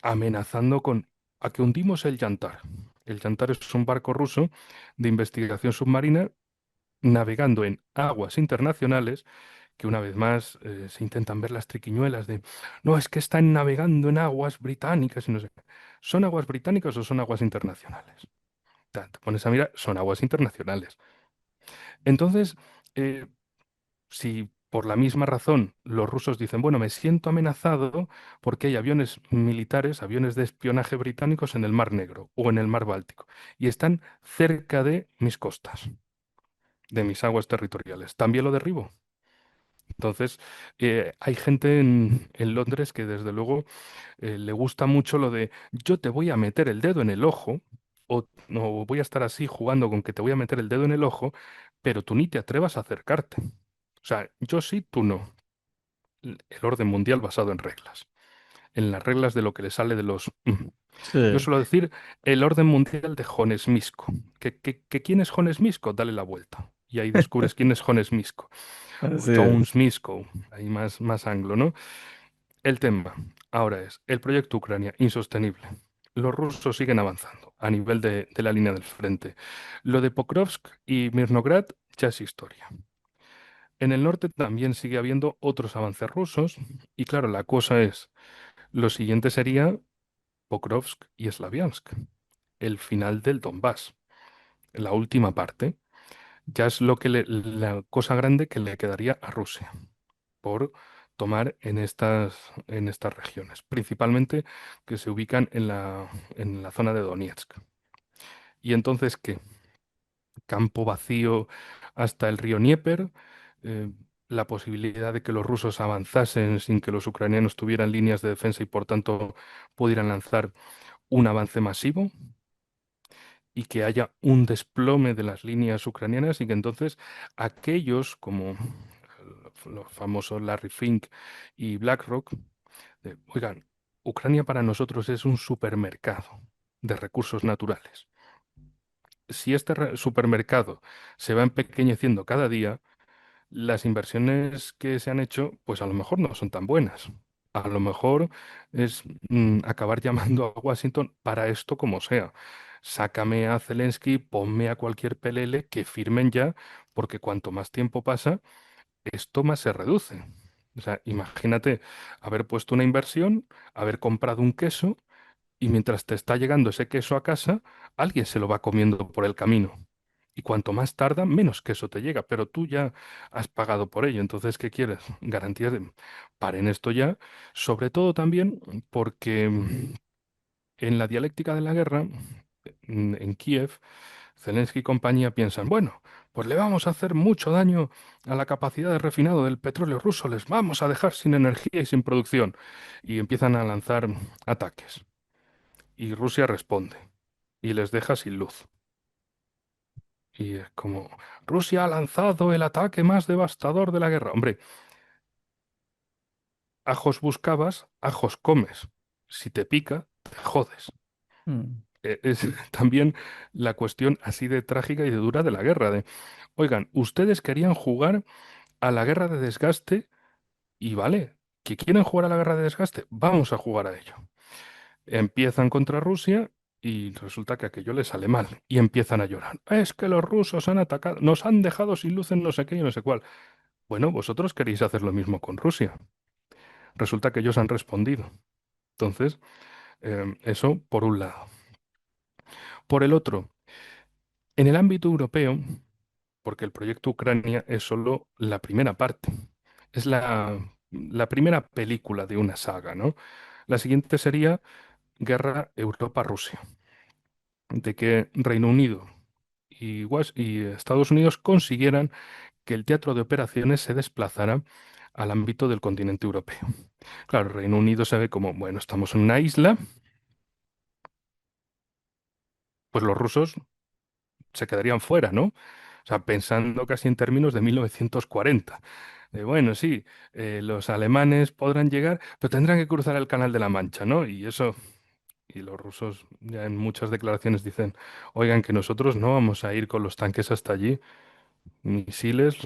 amenazando con a que hundimos el Yantar. El Yantar es un barco ruso de investigación submarina navegando en aguas internacionales que una vez más se intentan ver las triquiñuelas de, no, es que están navegando en aguas británicas y no sé qué. ¿Son aguas británicas o son aguas internacionales? Te pones a mirar, son aguas internacionales. Entonces, eh, si por la misma razón los rusos dicen, bueno, me siento amenazado porque hay aviones militares, aviones de espionaje británicos en el Mar Negro o en el Mar Báltico y están cerca de mis costas, de mis aguas territoriales, también lo derribo. Entonces, hay gente en Londres que desde luego le gusta mucho lo de yo te voy a meter el dedo en el ojo o no voy a estar así jugando con que te voy a meter el dedo en el ojo, pero tú ni te atrevas a acercarte. O sea, yo sí, tú no. El orden mundial basado en reglas. en las reglas de lo que le sale de los... Yo Sí, suelo decir el orden mundial de Jones Misco. ¿Que quién es Jones Misco? Dale la vuelta. Y ahí descubres quién es Jones Misco. O así es. Jones Misco. Ahí más anglo, ¿no? El tema ahora es el proyecto Ucrania insostenible. Los rusos siguen avanzando a nivel de la línea del frente. Lo de Pokrovsk y Mirnograd ya es historia. En el norte también sigue habiendo otros avances rusos y claro, la cosa es, lo siguiente sería Pokrovsk y Slaviansk, el final del Donbass, la última parte. Ya es la cosa grande que le quedaría a Rusia por tomar en estas regiones, principalmente que se ubican en la zona de Donetsk. Y entonces, ¿qué? Campo vacío hasta el río Dnieper, eh, la posibilidad de que los rusos avanzasen sin que los ucranianos tuvieran líneas de defensa y por tanto pudieran lanzar un avance masivo y que haya un desplome de las líneas ucranianas y que entonces aquellos como los famosos Larry Fink y BlackRock, oigan, Ucrania para nosotros es un supermercado de recursos naturales. Si este supermercado se va empequeñeciendo cada día, las inversiones que se han hecho, pues a lo mejor no son tan buenas. A lo mejor es acabar llamando a Washington para esto como sea. Sácame a Zelensky, ponme a cualquier pelele que firmen ya, porque cuanto más tiempo pasa, esto más se reduce. O sea, imagínate haber puesto una inversión, haber comprado un queso y mientras te está llegando ese queso a casa, alguien se lo va comiendo por el camino. Y cuanto más tarda, menos queso te llega, pero tú ya has pagado por ello. Entonces, ¿qué quieres? Garantías de paren esto ya, sobre todo también porque en la dialéctica de la guerra, en Kiev, Zelensky y compañía piensan, bueno, pues le vamos a hacer mucho daño a la capacidad de refinado del petróleo ruso, les vamos a dejar sin energía y sin producción. Y empiezan a lanzar ataques. Y Rusia responde y les deja sin luz. Y es como, Rusia ha lanzado el ataque más devastador de la guerra. Hombre, ajos buscabas, ajos comes. Si te pica, te jodes. Mm, Es también la cuestión así de trágica y de dura de la guerra. De, oigan, ustedes querían jugar a la guerra de desgaste y vale, que quieren jugar a la guerra de desgaste, vamos a jugar a ello. Empiezan contra Rusia y resulta que aquello les sale mal y empiezan a llorar. Es que los rusos han atacado, nos han dejado sin luz en no sé qué y no sé cuál. Bueno, vosotros queréis hacer lo mismo con Rusia. Resulta que ellos han respondido. Entonces, eso por un lado. Por el otro, en el ámbito europeo, porque el proyecto Ucrania es solo la primera parte, es la primera película de una saga, ¿no? La siguiente sería Guerra Europa-Rusia, de que Reino Unido y Estados Unidos consiguieran que el teatro de operaciones se desplazara al ámbito del continente europeo. Claro, Reino Unido se ve como, bueno, estamos en una isla, pues los rusos se quedarían fuera, ¿no? O sea, pensando casi en términos de 1940. De, bueno, sí, los alemanes podrán llegar, pero tendrán que cruzar el Canal de la Mancha, ¿no? Y eso, y los rusos ya en muchas declaraciones dicen, oigan, que nosotros no vamos a ir con los tanques hasta allí. Misiles,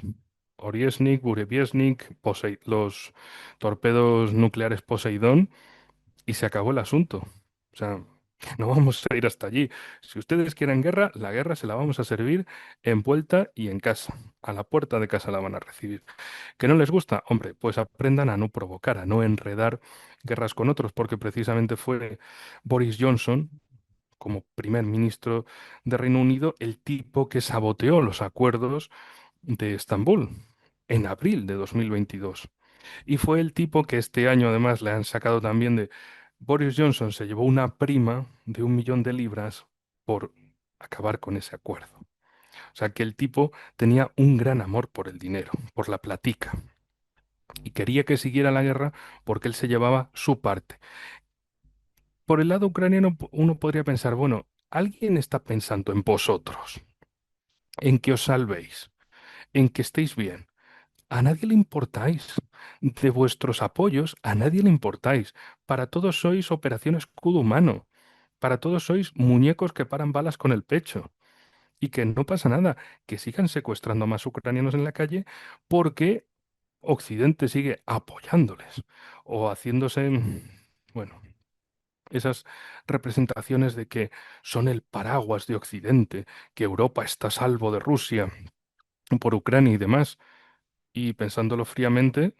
Oriesnik, Burevestnik, los torpedos nucleares Poseidón, y se acabó el asunto. O sea, no vamos a ir hasta allí. Si ustedes quieren guerra, la guerra se la vamos a servir en vuelta y en casa. A la puerta de casa la van a recibir. ¿Que no les gusta? Hombre, pues aprendan a no provocar, a no enredar guerras con otros, porque precisamente fue Boris Johnson, como primer ministro de Reino Unido, el tipo que saboteó los acuerdos de Estambul en abril de 2022. Y fue el tipo que este año además le han sacado también de... Boris Johnson se llevó una prima de 1 millón de libras por acabar con ese acuerdo. O sea que el tipo tenía un gran amor por el dinero, por la platica, y quería que siguiera la guerra porque él se llevaba su parte. Por el lado ucraniano uno podría pensar, bueno, alguien está pensando en vosotros, en que os salvéis, en que estéis bien. a nadie le importáis. De vuestros apoyos, a nadie le importáis. Para todos sois Operación Escudo Humano. Para todos sois muñecos que paran balas con el pecho. Y que no pasa nada, que sigan secuestrando a más ucranianos en la calle porque Occidente sigue apoyándoles o haciéndose, bueno, esas representaciones de que son el paraguas de Occidente, que Europa está a salvo de Rusia por Ucrania y demás. Y pensándolo fríamente,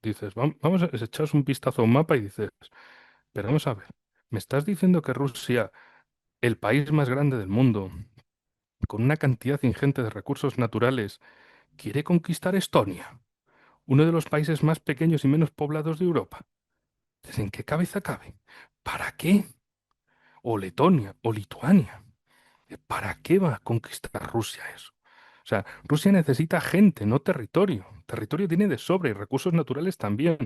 dices, vamos a echaros un vistazo a un mapa y dices, pero vamos a ver, ¿me estás diciendo que Rusia, el país más grande del mundo, con una cantidad ingente de recursos naturales, quiere conquistar Estonia, uno de los países más pequeños y menos poblados de Europa? Dices, ¿en qué cabeza cabe? ¿Para qué? O Letonia, o Lituania. ¿Para qué va a conquistar Rusia eso? O sea, Rusia necesita gente, no territorio. Territorio tiene de sobra y recursos naturales también.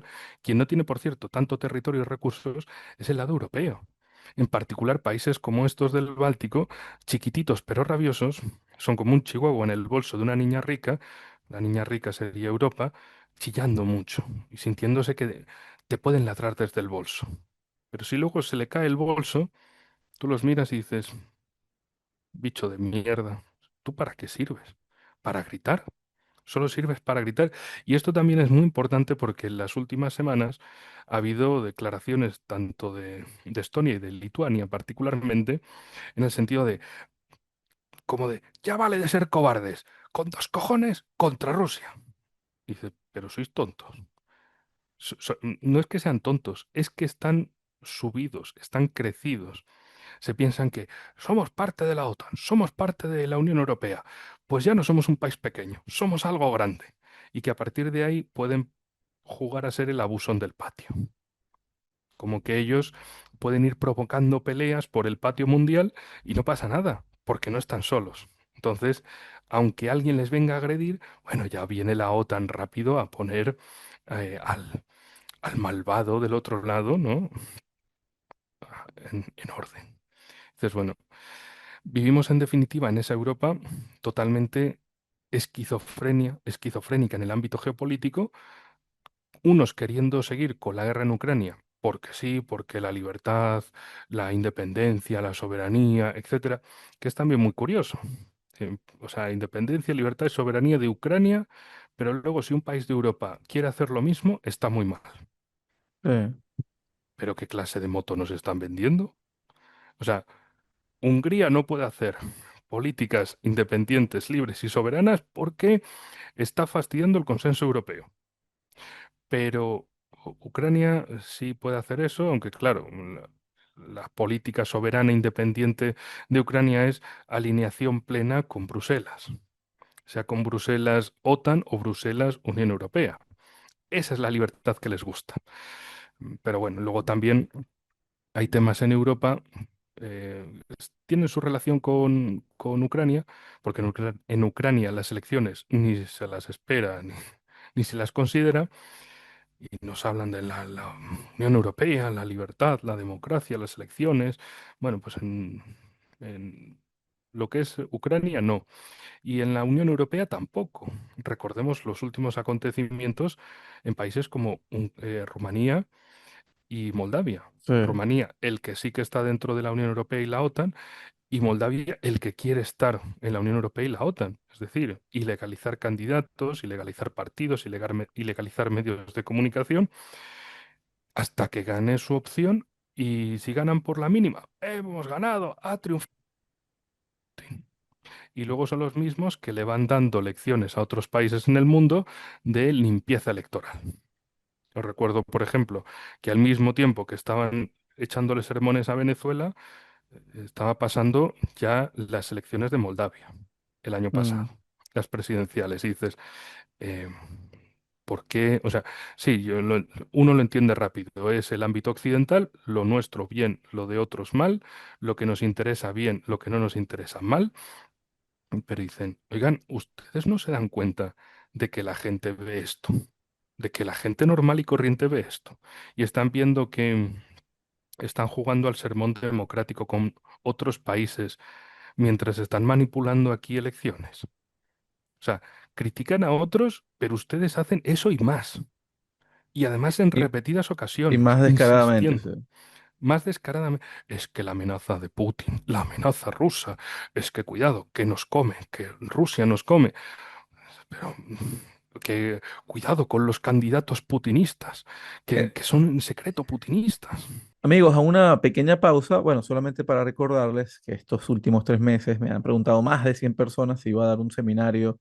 Quien no tiene, por cierto, tanto territorio y recursos es el lado europeo. En particular, países como estos del Báltico, chiquititos pero rabiosos, son como un chihuahua en el bolso de una niña rica, la niña rica sería Europa, chillando mucho y sintiéndose que te pueden ladrar desde el bolso. Pero si luego se le cae el bolso, tú los miras y dices, bicho de mierda, ¿tú para qué sirves? Para gritar. Solo sirves para gritar. Y esto también es muy importante porque en las últimas semanas ha habido declaraciones tanto de Estonia y de Lituania particularmente, en el sentido de, como de, ya vale de ser cobardes, con dos cojones contra Rusia. Y dice, pero sois tontos. No es que sean tontos, es que están subidos, están crecidos. Se piensan que somos parte de la OTAN, somos parte de la Unión Europea, pues ya no somos un país pequeño, somos algo grande. Y que a partir de ahí pueden jugar a ser el abusón del patio. Como que ellos pueden ir provocando peleas por el patio mundial y no pasa nada, porque no están solos. Entonces, aunque alguien les venga a agredir, bueno, ya viene la OTAN rápido a poner al malvado del otro lado, ¿no? En orden. Entonces, bueno, vivimos en definitiva en esa Europa totalmente esquizofrénica en el ámbito geopolítico, unos queriendo seguir con la guerra en Ucrania, porque sí, porque la libertad, la independencia, la soberanía, etcétera, que es también muy curioso. O sea, independencia, libertad y soberanía de Ucrania, pero luego si un país de Europa quiere hacer lo mismo, está muy mal. Sí. ¿Pero qué clase de moto nos están vendiendo? O sea, Hungría no puede hacer políticas independientes, libres y soberanas porque está fastidiando el consenso europeo. Pero Ucrania sí puede hacer eso, aunque claro, la política soberana e independiente de Ucrania es alineación plena con Bruselas, sea con Bruselas OTAN o Bruselas Unión Europea. Esa es la libertad que les gusta. Pero bueno, luego también hay temas en Europa, tienen su relación con Ucrania, porque en Ucrania las elecciones ni se las espera ni se las considera, y nos hablan de la Unión Europea, la libertad, la democracia, las elecciones. Bueno, pues en lo que es Ucrania no. Y en la Unión Europea tampoco. Recordemos los últimos acontecimientos en países como Rumanía y Moldavia. Sí. Rumanía, el que sí que está dentro de la Unión Europea y la OTAN, y Moldavia, el que quiere estar en la Unión Europea y la OTAN. Es decir, ilegalizar candidatos, ilegalizar partidos, ilegalizar medios de comunicación, hasta que gane su opción. Y si ganan por la mínima, hemos ganado, ha triunfado. Y luego son los mismos que le van dando lecciones a otros países en el mundo de limpieza electoral. Os recuerdo, por ejemplo, que al mismo tiempo que estaban echándole sermones a Venezuela, estaba pasando ya las elecciones de Moldavia el año Mm. pasado, las presidenciales. Y dices, eh, ¿por qué? O sea, sí, uno lo entiende rápido. Es el ámbito occidental, lo nuestro bien, lo de otros mal, lo que nos interesa bien, lo que no nos interesa mal. Pero dicen, oigan, ¿ustedes no se dan cuenta de que la gente ve esto? De que la gente normal y corriente ve esto. Y están viendo que están jugando al sermón democrático con otros países mientras están manipulando aquí elecciones. O sea, critican a otros, pero ustedes hacen eso y más. Y además en Y, repetidas y ocasiones, más descaradamente, sí. insistiendo. Más descaradamente, es que la amenaza de Putin, la amenaza rusa, es que cuidado, que nos come, que Rusia nos come, pero que cuidado con los candidatos putinistas, Eh, que son en secreto putinistas. Amigos, a una pequeña pausa, bueno, solamente para recordarles que estos últimos 3 meses me han preguntado más de 100 personas si iba a dar un seminario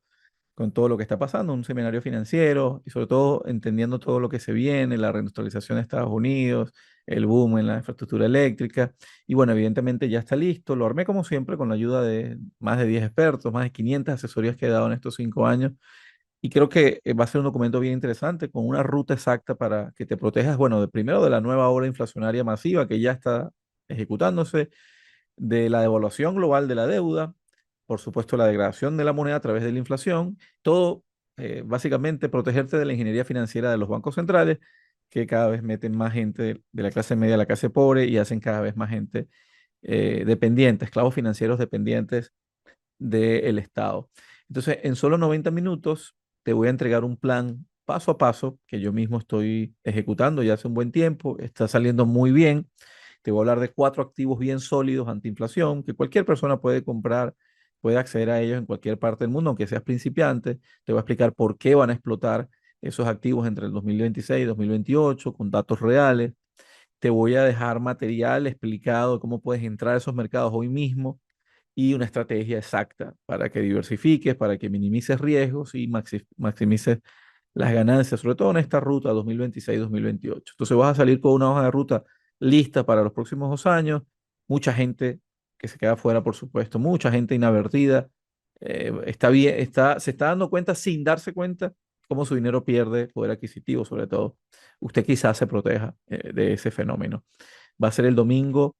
con todo lo que está pasando, un seminario financiero y sobre todo entendiendo todo lo que se viene, la reindustrialización de Estados Unidos, el boom en la infraestructura eléctrica. Y bueno, evidentemente ya está listo. Lo armé como siempre con la ayuda de más de 10 expertos, más de 500 asesorías que he dado en estos 5 años. Y creo que va a ser un documento bien interesante con una ruta exacta para que te protejas, bueno, primero de la nueva ola inflacionaria masiva que ya está ejecutándose, de la devaluación global de la deuda, por supuesto la degradación de la moneda a través de la inflación, todo básicamente protegerte de la ingeniería financiera de los bancos centrales que cada vez meten más gente de la clase media a la clase pobre y hacen cada vez más gente dependiente, esclavos financieros dependientes del Estado. Entonces, en solo 90 minutos te voy a entregar un plan paso a paso que yo mismo estoy ejecutando ya hace un buen tiempo, está saliendo muy bien. Te voy a hablar de 4 activos bien sólidos antiinflación que cualquier persona puede comprar, puede acceder a ellos en cualquier parte del mundo, aunque seas principiante. Te voy a explicar por qué van a explotar esos activos entre el 2026 y 2028 con datos reales. Te voy a dejar material explicado de cómo puedes entrar a esos mercados hoy mismo y una estrategia exacta para que diversifiques, para que minimices riesgos y maximices las ganancias, sobre todo en esta ruta 2026-2028. Entonces vas a salir con una hoja de ruta lista para los próximos 2 años, mucha gente que se queda fuera, por supuesto, mucha gente inadvertida, está bien, se está dando cuenta sin darse cuenta cómo su dinero pierde poder adquisitivo, sobre todo. Usted quizás se proteja de ese fenómeno. Va a ser el domingo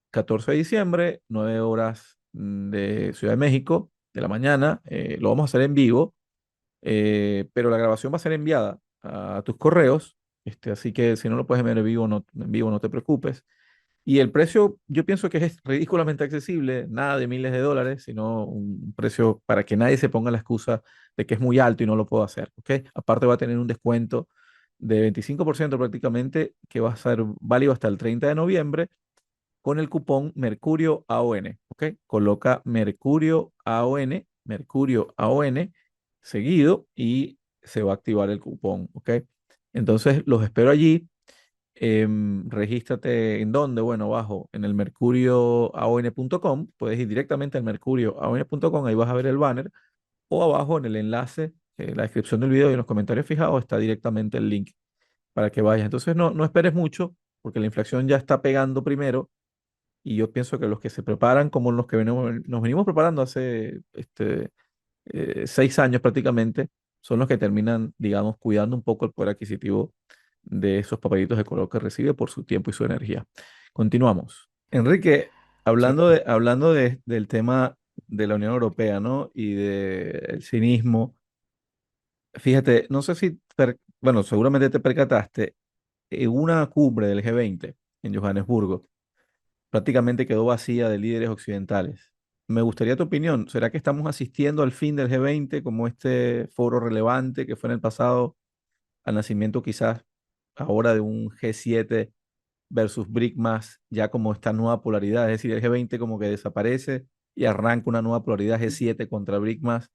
14 de diciembre, 9 horas de Ciudad de México, de la mañana. Lo vamos a hacer en vivo, pero la grabación va a ser enviada a tus correos. Así que si no lo puedes enviar en vivo, no te preocupes. Y el precio, yo pienso que es ridículamente accesible, nada de miles de dólares, sino un precio para que nadie se ponga la excusa de que es muy alto y no lo puedo hacer, ¿ok? Aparte va a tener un descuento de 25% prácticamente, que va a ser válido hasta el 30 de noviembre con el cupón Mercurio AON, ¿ok? Coloca Mercurio AON seguido y se va a activar el cupón, ¿ok? Entonces los espero allí. Regístrate en dónde, bueno, abajo en el mercurioaon.com, puedes ir directamente al mercurioaon.com, ahí vas a ver el banner, o abajo en el enlace, en la descripción del video y en los comentarios fijados está directamente el link para que vayas. Entonces no esperes mucho, porque la inflación ya está pegando primero y yo pienso que los que se preparan, como los que nos venimos preparando hace 6 años prácticamente, son los que terminan, digamos, cuidando un poco el poder adquisitivo de esos papelitos de color que recibe por su tiempo y su energía. Continuamos. Enrique, Sí, del tema de la Unión Europea, ¿no? Y del cinismo. Fíjate, no sé si, bueno, seguramente te percataste, en una cumbre del G20 en Johannesburgo, prácticamente quedó vacía de líderes occidentales. Me gustaría tu opinión. ¿Será que estamos asistiendo al fin del G20 como este foro relevante que fue en el pasado, al nacimiento quizás ahora de un G7 versus BRIC más, ya como esta nueva polaridad? Es decir, el G20 como que desaparece y arranca una nueva polaridad G7 contra BRIC más.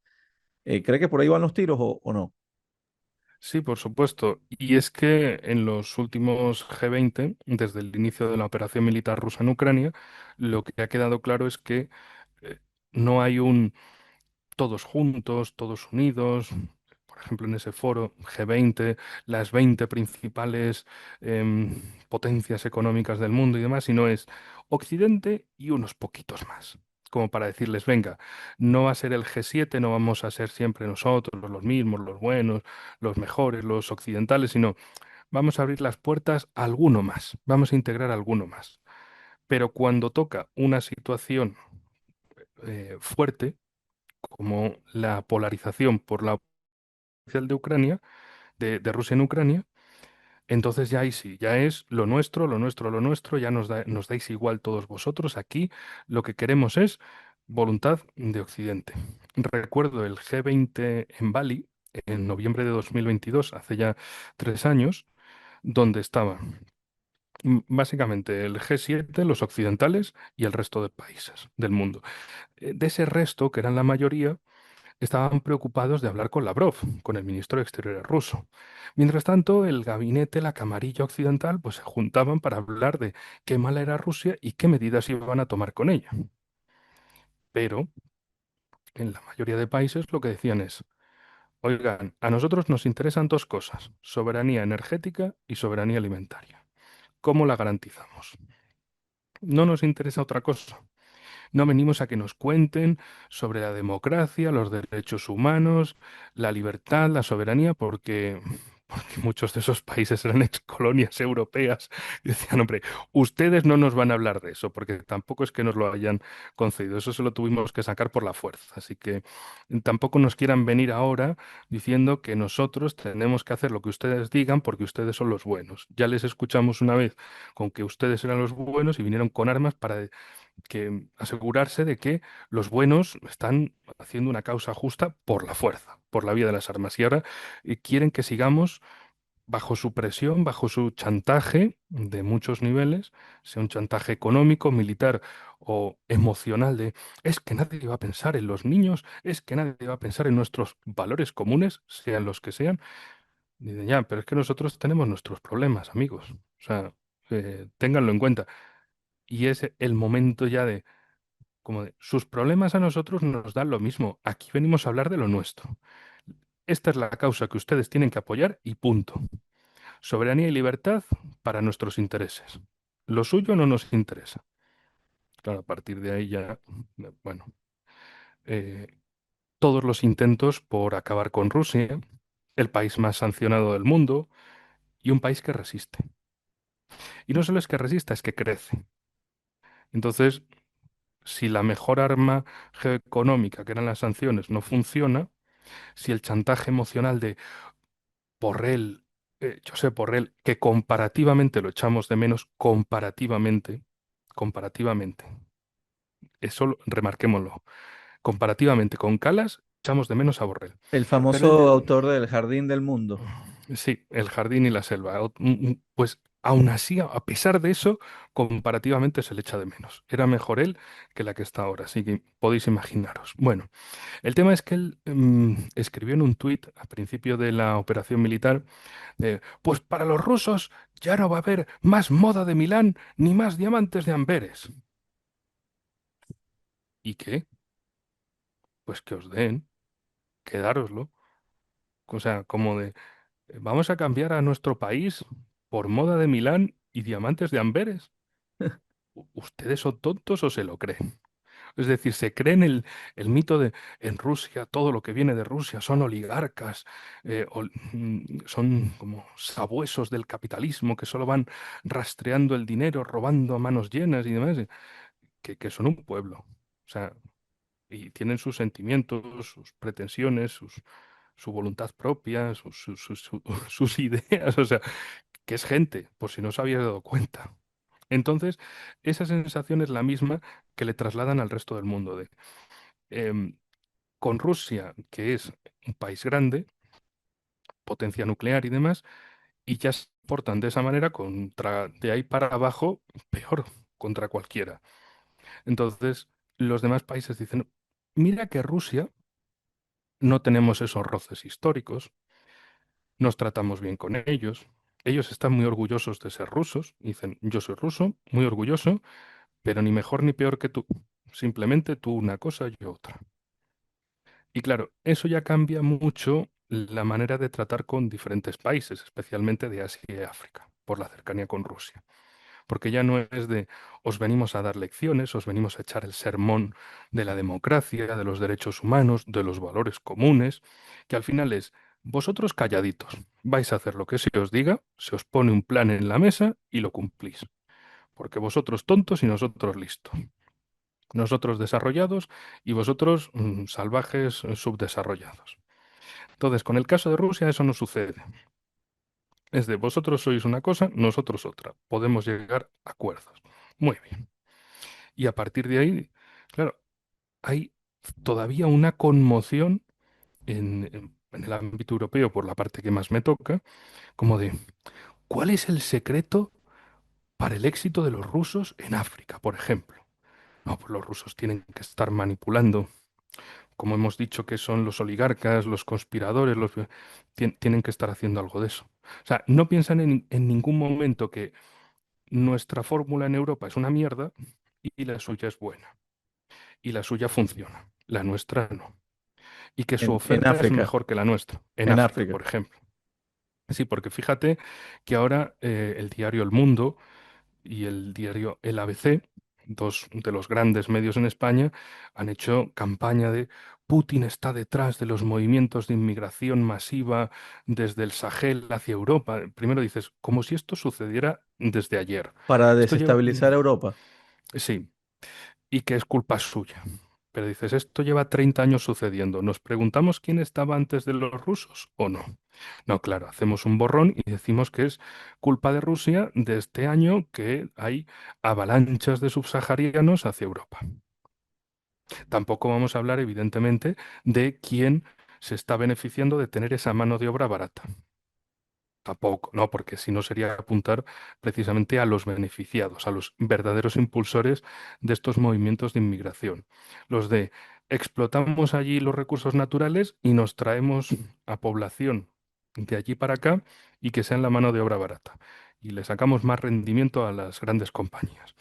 ¿Cree que por ahí van los tiros o no? sí, por supuesto. Y es que en los últimos G20, desde el inicio de la operación militar rusa en Ucrania, lo que ha quedado claro es que eh, no hay un todos juntos, todos unidos. Por ejemplo, en ese foro G20, las 20 principales potencias económicas del mundo y demás, sino es Occidente y unos poquitos más. Como para decirles, venga, no va a ser el G7, no vamos a ser siempre nosotros los mismos, los buenos, los mejores, los occidentales, sino vamos a abrir las puertas a alguno más, vamos a integrar a alguno más. Pero cuando toca una situación fuerte, como la polarización por la oficial de Ucrania, de Rusia en Ucrania, entonces ya ahí sí, ya es lo nuestro, lo nuestro, lo nuestro, ya nos dais igual todos vosotros. Aquí lo que queremos es voluntad de Occidente. Recuerdo el G20 en Bali en noviembre de 2022, hace ya 3 años, donde estaba básicamente el G7, los occidentales y el resto de países del mundo. De ese resto, que eran la mayoría, estaban preocupados de hablar con Lavrov, con el ministro de Exteriores ruso. Mientras tanto, el gabinete, la camarilla occidental, pues se juntaban para hablar de qué mala era Rusia y qué medidas iban a tomar con ella. Pero en la mayoría de países lo que decían es, oigan, a nosotros nos interesan dos cosas, soberanía energética y soberanía alimentaria. ¿Cómo la garantizamos? No nos interesa otra cosa. No venimos a que nos cuenten sobre la democracia, los derechos humanos, la libertad, la soberanía, porque muchos de esos países eran excolonias europeas y decían, hombre, ustedes no nos van a hablar de eso, porque tampoco es que nos lo hayan concedido, eso se lo tuvimos que sacar por la fuerza. Así que tampoco nos quieran venir ahora diciendo que nosotros tenemos que hacer lo que ustedes digan porque ustedes son los buenos. Ya les escuchamos una vez con que ustedes eran los buenos y vinieron con armas para que asegurarse de que los buenos están haciendo una causa justa por la fuerza, por la vía de las armas. Y ahora quieren que sigamos bajo su presión, bajo su chantaje de muchos niveles, sea un chantaje económico, militar o emocional de es que nadie va a pensar en los niños, es que nadie va a pensar en nuestros valores comunes, sean los que sean. Dicen, ya, pero es que nosotros tenemos nuestros problemas, amigos. O sea, ténganlo en cuenta. Y es el momento ya de como de, sus problemas a nosotros nos dan lo mismo. Aquí venimos a hablar de lo nuestro. Esta es la causa que ustedes tienen que apoyar y punto. Soberanía y libertad para nuestros intereses. Lo suyo no nos interesa. Claro, a partir de ahí ya, bueno, eh, todos los intentos por acabar con Rusia, el país más sancionado del mundo y un país que resiste. Y no solo es que resista, es que crece. Entonces, si la mejor arma geoeconómica, que eran las sanciones, no funciona, si el chantaje emocional de Borrell, Josep Borrell, que comparativamente lo echamos de menos, comparativamente, eso remarquémoslo, comparativamente con Calas, echamos de menos a Borrell. El Pero el famoso de, autor del Jardín del Mundo. sí, el jardín y la selva, pues aún así, a pesar de eso, comparativamente se le echa de menos. Era mejor él que la que está ahora, así que podéis imaginaros. Bueno, el tema es que él escribió en un tuit a principio de la operación militar, pues para los rusos ya no va a haber más moda de Milán ni más diamantes de Amberes. ¿Y qué? Pues que os den, quedároslo. O sea, como de, vamos a cambiar a nuestro país por moda de Milán y diamantes de Amberes. ¿Ustedes son tontos o se lo creen? Es decir, se creen el mito de en Rusia todo lo que viene de Rusia son oligarcas, son como sabuesos del capitalismo que solo van rastreando el dinero, robando a manos llenas y demás, que son un pueblo. O sea, y tienen sus sentimientos, sus pretensiones, su voluntad propia, sus ideas, o sea, que es gente, por si no os habíais dado cuenta. Entonces, esa sensación es la misma que le trasladan al resto del mundo de em, con Rusia, que es un país grande, potencia nuclear y demás, y ya se portan de esa manera contra, de ahí para abajo, peor, contra cualquiera. Entonces, los demás países dicen, mira que Rusia no tenemos esos roces históricos, nos tratamos bien con ellos están muy orgullosos de ser rusos, dicen, yo soy ruso, muy orgulloso, pero ni mejor ni peor que tú, simplemente tú una cosa, yo otra. Y claro, eso ya cambia mucho la manera de tratar con diferentes países, especialmente de Asia y África, por la cercanía con Rusia. Porque ya no es de os venimos a dar lecciones, os venimos a echar el sermón de la democracia, de los derechos humanos, de los valores comunes, que al final es vosotros calladitos, vais a hacer lo que se os diga, se os pone un plan en la mesa y lo cumplís. Porque vosotros tontos y nosotros listos. Nosotros desarrollados y vosotros salvajes subdesarrollados. Entonces, con el caso de Rusia eso no sucede. Es de vosotros sois una cosa, nosotros otra. Podemos llegar a acuerdos. Muy bien. Y a partir de ahí, claro, hay todavía una conmoción en el ámbito europeo, por la parte que más me toca, como de, ¿cuál es el secreto para el éxito de los rusos en África, por ejemplo? No, pues los rusos tienen que estar manipulando, como hemos dicho que son los oligarcas, los conspiradores, tienen que estar haciendo algo de eso. O sea, no piensan en ningún momento que nuestra fórmula en Europa es una mierda y la suya es buena. Y la suya funciona, la nuestra no. Y que su En oferta es África, mejor que la nuestra, en en África, África. por ejemplo. Sí, porque fíjate que ahora el diario El Mundo y el diario El ABC, dos de los grandes medios en España, han hecho campaña de Putin está detrás de los movimientos de inmigración masiva desde el Sahel hacia Europa. Primero dices, como si esto sucediera desde ayer. Para Esto lleva... desestabilizar Europa. Sí, y que es culpa suya. Pero dices, esto lleva 30 años sucediendo. ¿Nos preguntamos quién estaba antes de los rusos o no? No, claro, hacemos un borrón y decimos que es culpa de Rusia de este año que hay avalanchas de subsaharianos hacia Europa. Tampoco vamos a hablar, evidentemente, de quién se está beneficiando de tener esa mano de obra barata. Tampoco, no, porque si no sería apuntar precisamente a los beneficiados, a los verdaderos impulsores de estos movimientos de inmigración. Los de explotamos allí los recursos naturales y nos traemos a población de allí para acá y que sean la mano de obra barata. Y le sacamos más rendimiento a las grandes compañías.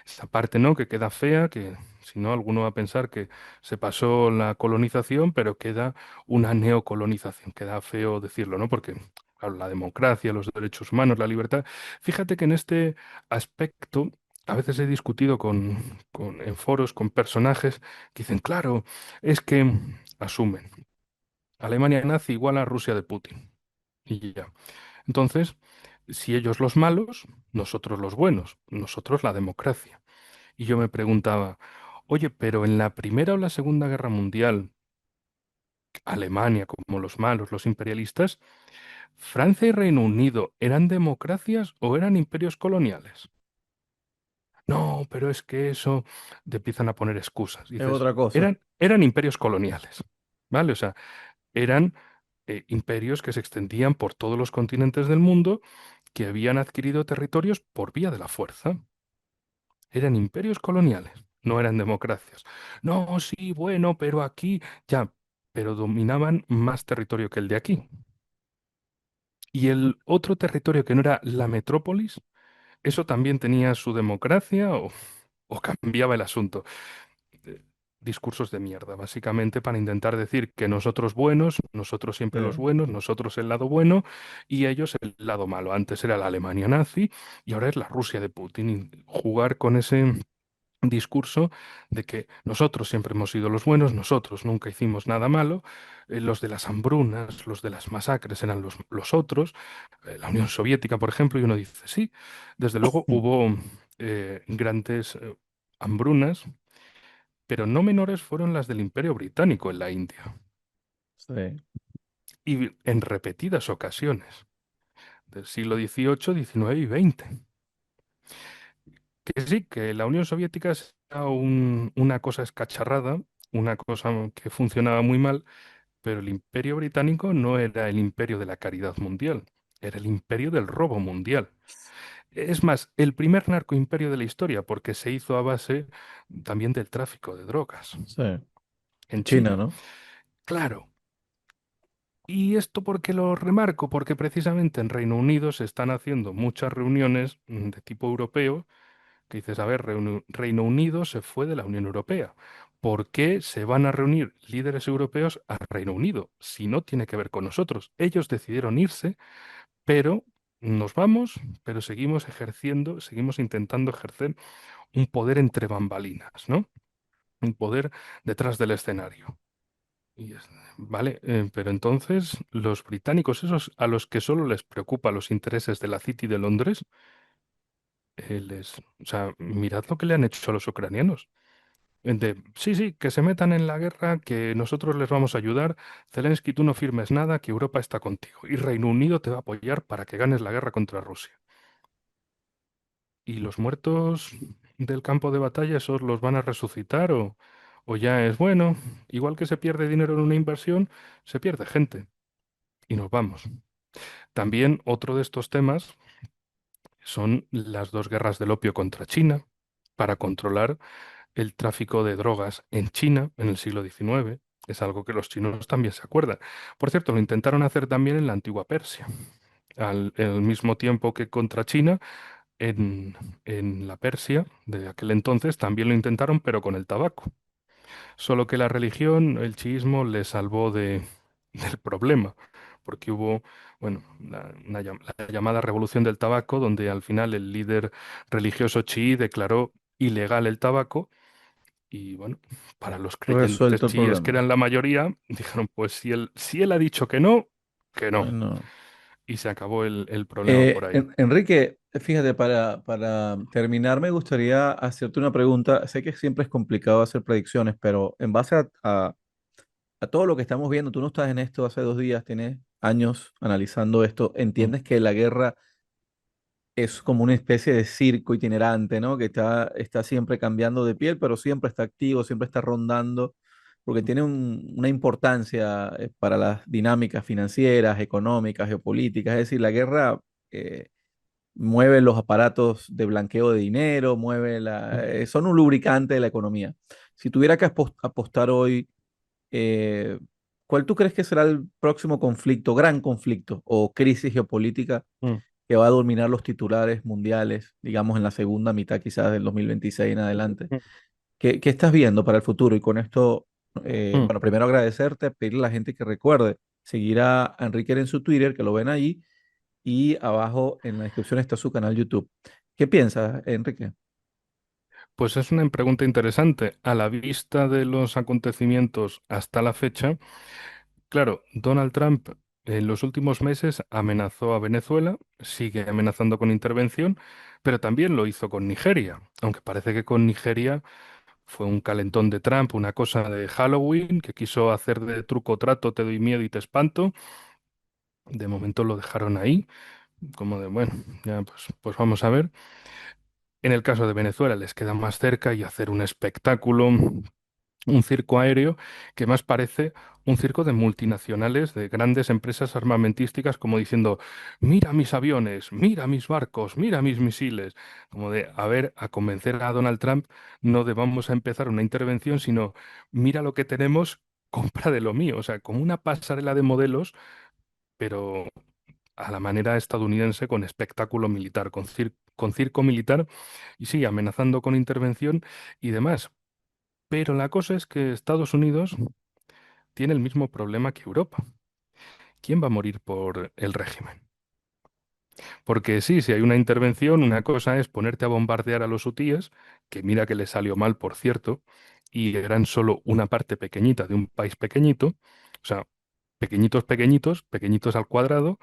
Esa parte, ¿no? Que queda fea, que si no, alguno va a pensar que se pasó la colonización, pero queda una neocolonización. Queda feo decirlo, ¿no? Porque, claro, la democracia, los derechos humanos, la libertad. Fíjate que en este aspecto a veces he discutido en foros con personajes que dicen, claro, es que asumen, Alemania nazi igual a Rusia de Putin. Y ya. Entonces, si ellos los malos, nosotros los buenos, nosotros la democracia. Y yo me preguntaba, oye, pero en la Primera o la Segunda Guerra Mundial, Alemania como los malos, los imperialistas, ¿Francia y Reino Unido eran democracias o eran imperios coloniales? No, pero es que eso te empiezan a poner excusas. Es Dices, otra cosa. eran imperios coloniales, ¿vale? O sea, eran imperios que se extendían por todos los continentes del mundo, que habían adquirido territorios por vía de la fuerza. Eran imperios coloniales, no eran democracias. No, sí, bueno, pero aquí ya, pero dominaban más territorio que el de aquí. Y el otro territorio que no era la metrópolis, eso también tenía su democracia o cambiaba el asunto. Eh, Discursos de mierda, básicamente para intentar decir que nosotros buenos, nosotros Sí. siempre los buenos, nosotros el lado bueno y ellos el lado malo. Antes era la Alemania nazi y ahora es la Rusia de Putin. Y jugar con ese discurso de que nosotros siempre hemos sido los buenos, nosotros nunca hicimos nada malo, los de las hambrunas, los de las masacres eran los otros, la Unión Soviética, por ejemplo, y uno dice, sí, desde luego hubo grandes hambrunas, pero no menores fueron las del Imperio Británico en la India, Sí. y en repetidas ocasiones, del siglo XVIII, XIX y XX. Que sí, que la Unión Soviética era una cosa escacharrada, una cosa que funcionaba muy mal, pero el Imperio Británico no era el imperio de la caridad mundial, era el imperio del robo mundial. Es más, el primer narcoimperio de la historia, porque se hizo a base también del tráfico de drogas Sí. en China, China. ¿no? Claro. ¿Y esto por qué lo remarco? Porque precisamente en Reino Unido se están haciendo muchas reuniones de tipo europeo que dices, a ver, Reino Unido se fue de la Unión Europea. ¿Por qué se van a reunir líderes europeos a Reino Unido si no tiene que ver con nosotros? Ellos decidieron irse, pero nos vamos, pero seguimos ejerciendo, seguimos intentando ejercer un poder entre bambalinas, ¿no? Un poder detrás del escenario. Vale, pero entonces los británicos, esos a los que solo les preocupan los intereses de la City de Londres, o sea, mirad lo que le han hecho a los ucranianos. Sí, sí, que se metan en la guerra, que nosotros les vamos a ayudar. Zelensky, tú no firmes nada, que Europa está contigo. Y Reino Unido te va a apoyar para que ganes la guerra contra Rusia. ¿Y los muertos del campo de batalla, esos los van a resucitar o ya es bueno, igual que se pierde dinero en una inversión, se pierde gente y nos vamos. También otro de estos temas son las dos guerras del opio contra China para controlar el tráfico de drogas en China en el siglo XIX. Es algo que los chinos también se acuerdan. Por cierto, lo intentaron hacer también en la antigua Persia. Al mismo tiempo que contra China, en, en la Persia de aquel entonces también lo intentaron, pero con el tabaco. Solo que la religión, el chiismo, le salvó del problema, porque hubo, bueno, la llamada Revolución del Tabaco, donde al final el líder religioso chií declaró ilegal el tabaco y, bueno, para los creyentes Resuelto el chiíes que problema. eran la mayoría, dijeron, pues si él ha dicho que no. Bueno. Y se acabó el problema por ahí. Enrique, fíjate, para terminar, me gustaría hacerte una pregunta. Sé que siempre es complicado hacer predicciones, pero en base a todo lo que estamos viendo, tú no estás en esto hace 2 días, tienes años analizando esto, Mm, entiendes que la guerra es como una especie de circo itinerante, ¿no? Que está siempre cambiando de piel, pero siempre está activo, siempre está rondando, porque tiene una importancia para las dinámicas financieras, económicas, geopolíticas. Es decir, la guerra eh, mueve los aparatos de blanqueo de dinero, mm, son un lubricante de la economía. Si tuviera que apostar hoy, ¿cuál tú crees que será el próximo conflicto, gran conflicto o crisis geopolítica mm, que va a dominar los titulares mundiales, digamos, en la segunda mitad quizás del 2026 en adelante? mm, ¿Qué estás viendo para el futuro? Y con esto, mm. bueno, primero agradecerte, pedirle a la gente que recuerde seguir a Enrique en su Twitter, que lo ven ahí, y abajo en la descripción está su canal YouTube. ¿Qué piensas, Enrique? Pues es una pregunta interesante. A la vista de los acontecimientos hasta la fecha, claro, Donald Trump en los últimos meses amenazó a Venezuela, sigue amenazando con intervención, pero también lo hizo con Nigeria, aunque parece que con Nigeria fue un calentón de Trump, una cosa de Halloween, que quiso hacer de truco trato, te doy miedo y te espanto. De momento lo dejaron ahí, como de, bueno, ya pues vamos a ver. En el caso de Venezuela les queda más cerca y hacer un espectáculo, un circo aéreo que más parece un circo de multinacionales, de grandes empresas armamentísticas, como diciendo, mira mis aviones, mira mis barcos, mira mis misiles, como de, a ver, a convencer a Donald Trump, no de vamos a empezar una intervención, sino mira lo que tenemos, compra de lo mío, o sea, como una pasarela de modelos, pero a la manera estadounidense con espectáculo militar, con circo militar y sí, amenazando con intervención y demás. Pero la cosa es que Estados Unidos tiene el mismo problema que Europa. ¿Quién va a morir por el régimen? Porque sí, si hay una intervención, una cosa es ponerte a bombardear a los hutíes, que mira que les salió mal, por cierto, y eran solo una parte pequeñita de un país pequeñito, o sea, pequeñitos, pequeñitos, pequeñitos al cuadrado,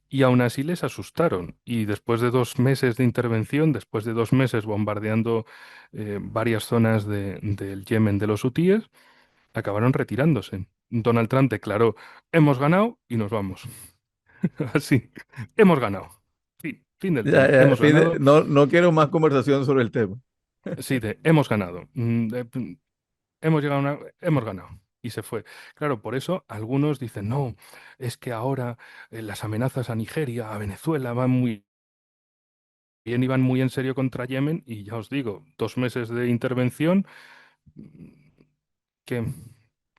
y aún así les asustaron. Y después de 2 meses de intervención, después de 2 meses bombardeando varias zonas del Yemen de los hutíes, acabaron retirándose. Donald Trump declaró, hemos ganado y nos vamos. Así, hemos ganado. Fin del Ya, tema. ya, Hemos ganado. no, no quiero más conversación sobre el tema. Sí, hemos ganado. Hemos llegado hemos ganado. Y se fue. Claro, por eso algunos dicen, no, es que ahora las amenazas a Nigeria, a Venezuela van muy bien y van muy en serio contra Yemen. Y ya os digo, 2 meses de intervención, mm, que,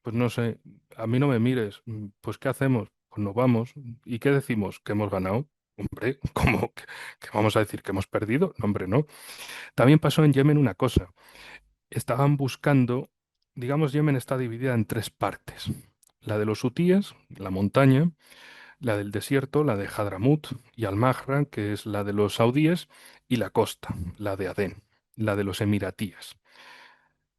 pues no sé, a mí no me mires. Pues ¿qué hacemos? Pues nos vamos. ¿Y qué decimos? ¿Que hemos ganado? Hombre, ¿cómo que vamos a decir que hemos perdido? No, hombre, no. También pasó en Yemen una cosa. Estaban buscando, digamos, Yemen está dividida en tres partes. La de los hutíes, la montaña, la del desierto, la de Hadramut y Al-Mahra, que es la de los saudíes, y la costa, la de Adén, la de los emiratíes.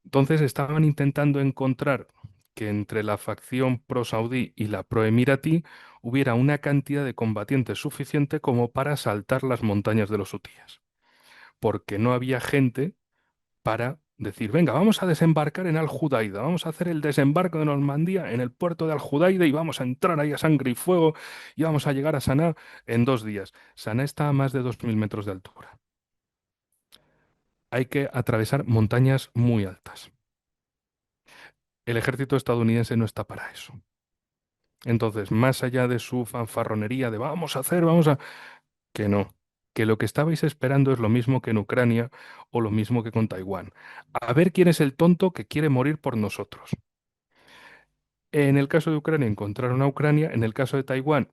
Entonces estaban intentando encontrar que entre la facción pro-saudí y la pro-emiratí hubiera una cantidad de combatientes suficiente como para saltar las montañas de los hutíes, porque no había gente para decir, venga, vamos a desembarcar en Al-Judaida, vamos a hacer el desembarco de Normandía en el puerto de Al-Judaida y vamos a entrar ahí a sangre y fuego y vamos a llegar a Saná en 2 días. Saná está a más de 2.000 metros de altura. Hay que atravesar montañas muy altas. El ejército estadounidense no está para eso. Entonces, más allá de su fanfarronería de vamos a hacer, vamos a... Que no, que lo que estabais esperando es lo mismo que en Ucrania o lo mismo que con Taiwán. A ver quién es el tonto que quiere morir por nosotros. En el caso de Ucrania encontraron a Ucrania, en el caso de Taiwán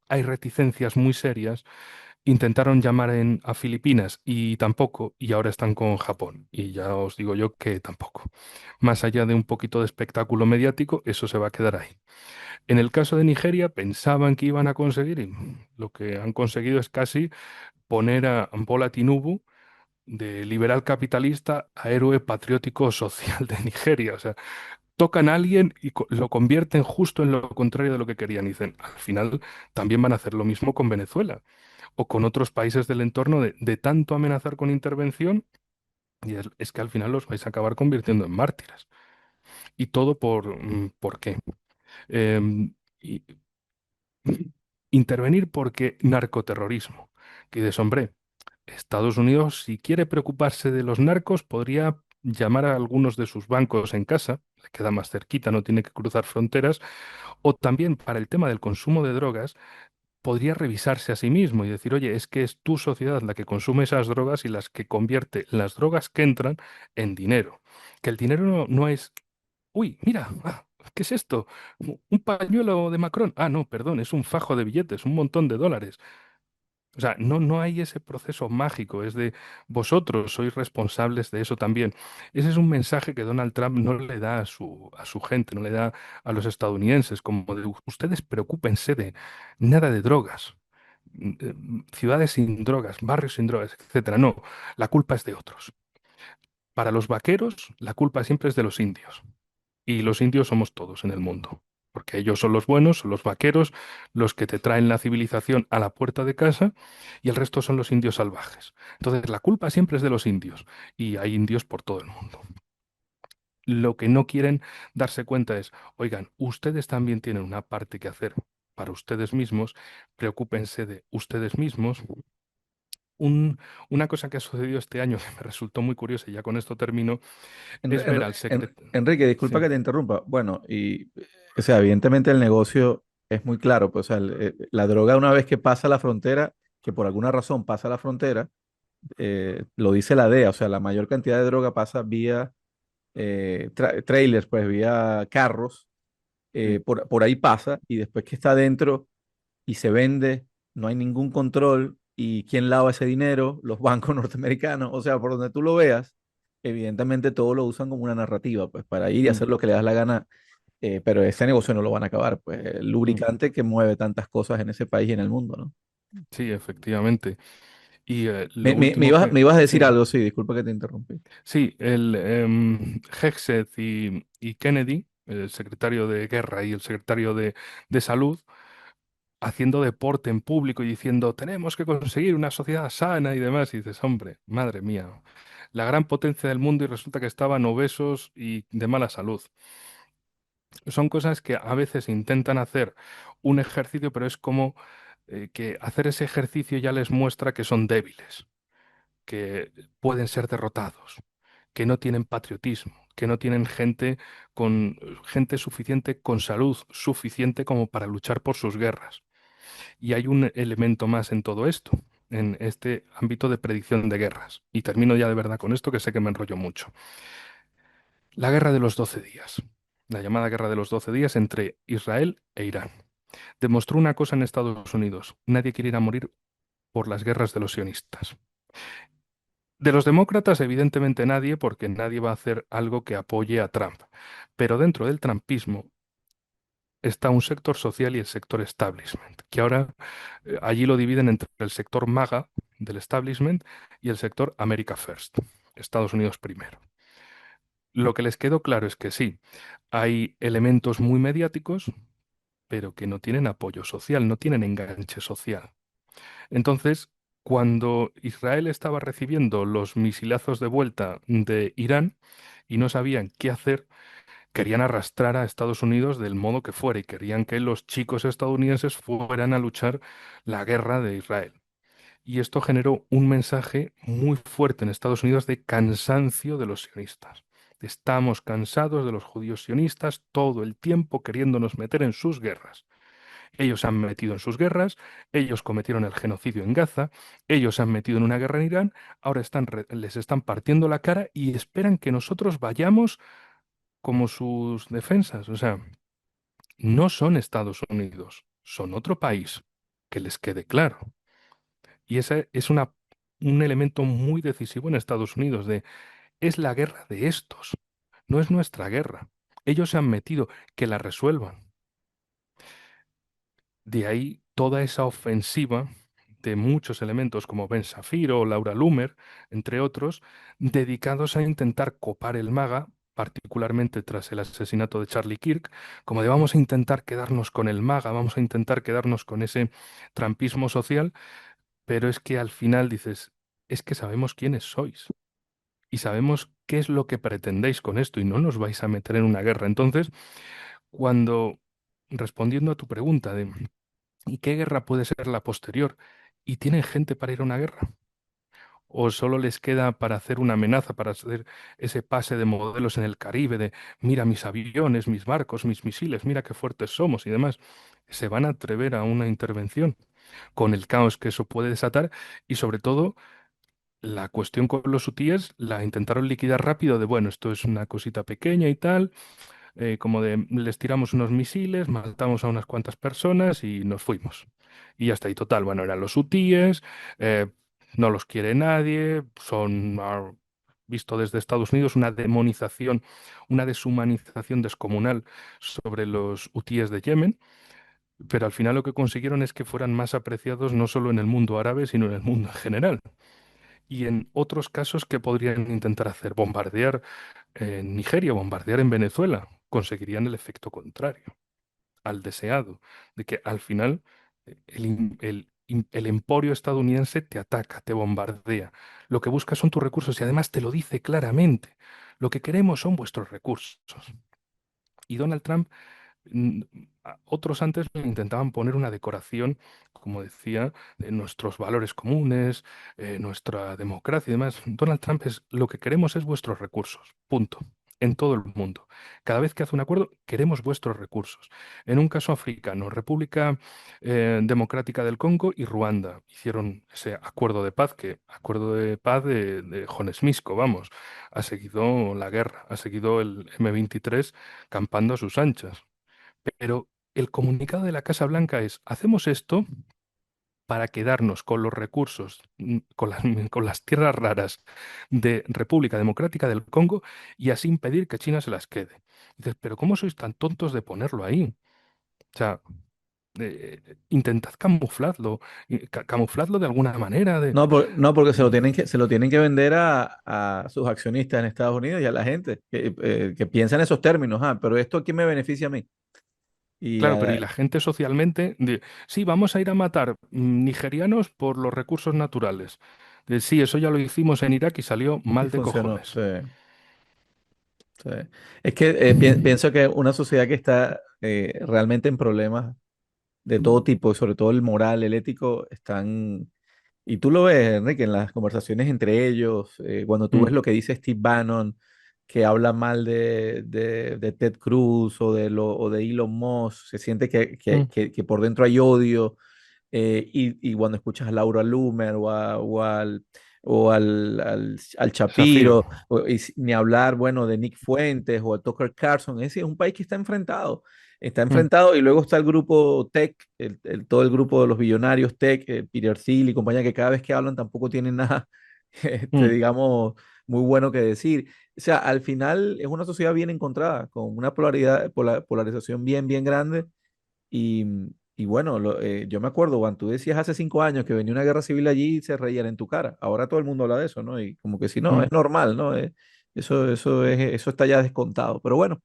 hay reticencias muy serias. Intentaron llamar a Filipinas y tampoco, y ahora están con Japón. Y ya os digo yo que tampoco. Más allá de un poquito de espectáculo mediático, eso se va a quedar ahí. En el caso de Nigeria, pensaban que iban a conseguir, y lo que han conseguido es casi poner a Bola Tinubu, de liberal capitalista, a héroe patriótico social de Nigeria. O sea, tocan a alguien y lo convierten justo en lo contrario de lo que querían. Y dicen, al final también van a hacer lo mismo con Venezuela o con otros países del entorno de tanto amenazar con intervención, y es que al final los vais a acabar convirtiendo en mártires. Y todo ¿por qué? Y intervenir porque narcoterrorismo. Que dices, hombre, Estados Unidos, si quiere preocuparse de los narcos, podría llamar a algunos de sus bancos en casa, le queda más cerquita, no tiene que cruzar fronteras, o también para el tema del consumo de drogas, podría revisarse a sí mismo y decir, oye, es que es tu sociedad la que consume esas drogas y las que convierte las drogas que entran en dinero. Que el dinero no es, uy, mira, ¿qué es esto? Un pañuelo de Macron. Ah, no, perdón, es un fajo de billetes, un montón de dólares. O sea, no hay ese proceso mágico, es de vosotros sois responsables de eso también. Ese es un mensaje que Donald Trump no le da a su gente, no le da a los estadounidenses, como de ustedes preocúpense de nada de drogas, ciudades sin drogas, barrios sin drogas, etcétera. No, la culpa es de otros. Para los vaqueros, la culpa siempre es de los indios. Y los indios somos todos en el mundo. Porque ellos son los buenos, son los vaqueros, los que te traen la civilización a la puerta de casa, y el resto son los indios salvajes. Entonces, la culpa siempre es de los indios, y hay indios por todo el mundo. Lo que no quieren darse cuenta es, oigan, ustedes también tienen una parte que hacer para ustedes mismos, preocúpense de ustedes mismos. Una cosa que ha sucedido este año que me resultó muy curiosa, y ya con esto termino, es ver al secretario. Enrique, disculpa Sí. que te interrumpa. Bueno, o sea, evidentemente el negocio es muy claro, pues, o sea, la droga una vez que pasa la frontera, que por alguna razón pasa la frontera, lo dice la DEA, o sea, la mayor cantidad de droga pasa vía trailers, pues vía carros, Sí. por ahí pasa y después que está adentro y se vende, no hay ningún control. ¿Y quién lava ese dinero? Los bancos norteamericanos. O sea, por donde tú lo veas, evidentemente todo lo usan como una narrativa, pues para ir y Mm, hacer lo que le das la gana, pero ese negocio no lo van a acabar, pues el mm. lubricante que mueve tantas cosas en ese país y en el mundo, ¿no? Sí, efectivamente. Y lo último Me ibas a decir sí, algo, sí, disculpa que te interrumpí. sí, el Hegseth y Kennedy, el secretario de Guerra y el secretario de Salud, haciendo deporte en público y diciendo, tenemos que conseguir una sociedad sana y demás. Y dices, hombre, madre mía, la gran potencia del mundo y resulta que estaban obesos y de mala salud. Son cosas que a veces intentan hacer un ejercicio, pero es como que hacer ese ejercicio ya les muestra que son débiles, que pueden ser derrotados, que no tienen patriotismo, que no tienen gente con gente suficiente con salud suficiente como para luchar por sus guerras. Y hay un elemento más en todo esto, en este ámbito de predicción de guerras. Y termino ya de verdad con esto, que sé que me enrollo mucho. La guerra de los 12 días. La llamada guerra de los 12 días entre Israel e Irán. Demostró una cosa en Estados Unidos. Nadie quiere ir a morir por las guerras de los sionistas. De los demócratas, evidentemente nadie, porque nadie va a hacer algo que apoye a Trump. Pero dentro del trumpismo está un sector social y el sector establishment, que ahora allí lo dividen entre el sector MAGA del establishment y el sector America First, Estados Unidos primero. Lo que les quedó claro es que sí, hay elementos muy mediáticos, pero que no tienen apoyo social, no tienen enganche social. Entonces, cuando Israel estaba recibiendo los misilazos de vuelta de Irán y no sabían qué hacer, querían arrastrar a Estados Unidos del modo que fuera y querían que los chicos estadounidenses fueran a luchar la guerra de Israel. Y esto generó un mensaje muy fuerte en Estados Unidos de cansancio de los sionistas. Estamos cansados de los judíos sionistas todo el tiempo queriéndonos meter en sus guerras. Ellos se han metido en sus guerras, ellos cometieron el genocidio en Gaza, ellos se han metido en una guerra en Irán, ahora les están partiendo la cara y esperan que nosotros vayamos como sus defensas. O sea, no son Estados Unidos, son otro país, que les quede claro. Y ese es un elemento muy decisivo en Estados Unidos, es la guerra de estos, no es nuestra guerra. Ellos se han metido, que la resuelvan. De ahí toda esa ofensiva de muchos elementos como Ben Shafiro o Laura Loomer, entre otros, dedicados a intentar copar el MAGA, particularmente tras el asesinato de Charlie Kirk, como de vamos a intentar quedarnos con el MAGA, vamos a intentar quedarnos con ese trampismo social, pero es que al final dices, es que sabemos quiénes sois y sabemos qué es lo que pretendéis con esto y no nos vais a meter en una guerra. Entonces, cuando, respondiendo a tu pregunta de ¿y qué guerra puede ser la posterior? ¿Y tienen gente para ir a una guerra? ¿O solo les queda para hacer una amenaza, para hacer ese pase de modelos en el Caribe, de mira mis aviones, mis barcos, mis misiles, mira qué fuertes somos y demás? ¿Se van a atrever a una intervención con el caos que eso puede desatar? Y sobre todo, la cuestión con los hutíes la intentaron liquidar rápido de, bueno, esto es una cosita pequeña y tal, como de les tiramos unos misiles, matamos a unas cuantas personas y nos fuimos. Y ya está, y total, bueno, eran los hutíes, eh, no los quiere nadie, son, visto desde Estados Unidos, una demonización, una deshumanización descomunal sobre los hutíes de Yemen, pero al final lo que consiguieron es que fueran más apreciados no solo en el mundo árabe, sino en el mundo en general. Y en otros casos, ¿qué podrían intentar hacer? Bombardear en Nigeria, bombardear en Venezuela, conseguirían el efecto contrario al deseado, de que al final el emporio estadounidense te ataca, te bombardea. Lo que busca son tus recursos y además te lo dice claramente. Lo que queremos son vuestros recursos. Y Donald Trump, mm, otros antes le intentaban poner una decoración, como decía, de nuestros valores comunes, nuestra democracia y demás. Donald Trump es lo que queremos es vuestros recursos, punto. En todo el mundo. Cada vez que hace un acuerdo, queremos vuestros recursos. En un caso africano, República Democrática del Congo y Ruanda hicieron ese acuerdo de paz, que acuerdo de paz de Jonesmisco, vamos, ha seguido la guerra, ha seguido el M23 campando a sus anchas. Pero el comunicado de la Casa Blanca es, hacemos esto para quedarnos con los recursos, con las tierras raras de República Democrática del Congo y así impedir que China se las quede. Dices, pero ¿cómo sois tan tontos de ponerlo ahí? O sea, intentad camuflarlo, camufladlo de alguna manera. No, no, porque se lo tienen que vender a sus accionistas en Estados Unidos y a la gente que piensa en esos términos. Ah, pero esto aquí me beneficia a mí. Y Claro, pero y la gente socialmente, sí, vamos a ir a matar nigerianos por los recursos naturales. Sí, eso ya lo hicimos en Irak y salió y mal de funcionó. cojones. Sí, sí. Es que pienso que una sociedad que está realmente en problemas de todo tipo, sobre todo el moral, el ético, están. Y tú lo ves, Enrique, en las conversaciones entre ellos, cuando tú ves Mm, lo que dice Steve Bannon, que habla mal de Ted Cruz o de Elon Musk, se siente mm. que por dentro hay odio. Y cuando escuchas a Laura Loomer al Zafiro. Shapiro, ni hablar, bueno, de Nick Fuentes o de Tucker Carlson, ese es un país que está enfrentado. Está Mm, enfrentado y luego está el grupo Tech, todo el grupo de los billonarios Tech, Peter Thiel y compañía, que cada vez que hablan tampoco tienen nada, mm. digamos, muy bueno que decir. O sea, al final es una sociedad bien encontrada, con una polarización bien, bien grande y, y bueno, yo me acuerdo, Juan, tú decías hace 5 años que venía una guerra civil allí y se reían en tu cara. Ahora todo el mundo habla de eso, ¿no? Y como que si no, Mm. es normal, ¿no? Eso está ya descontado. Pero bueno,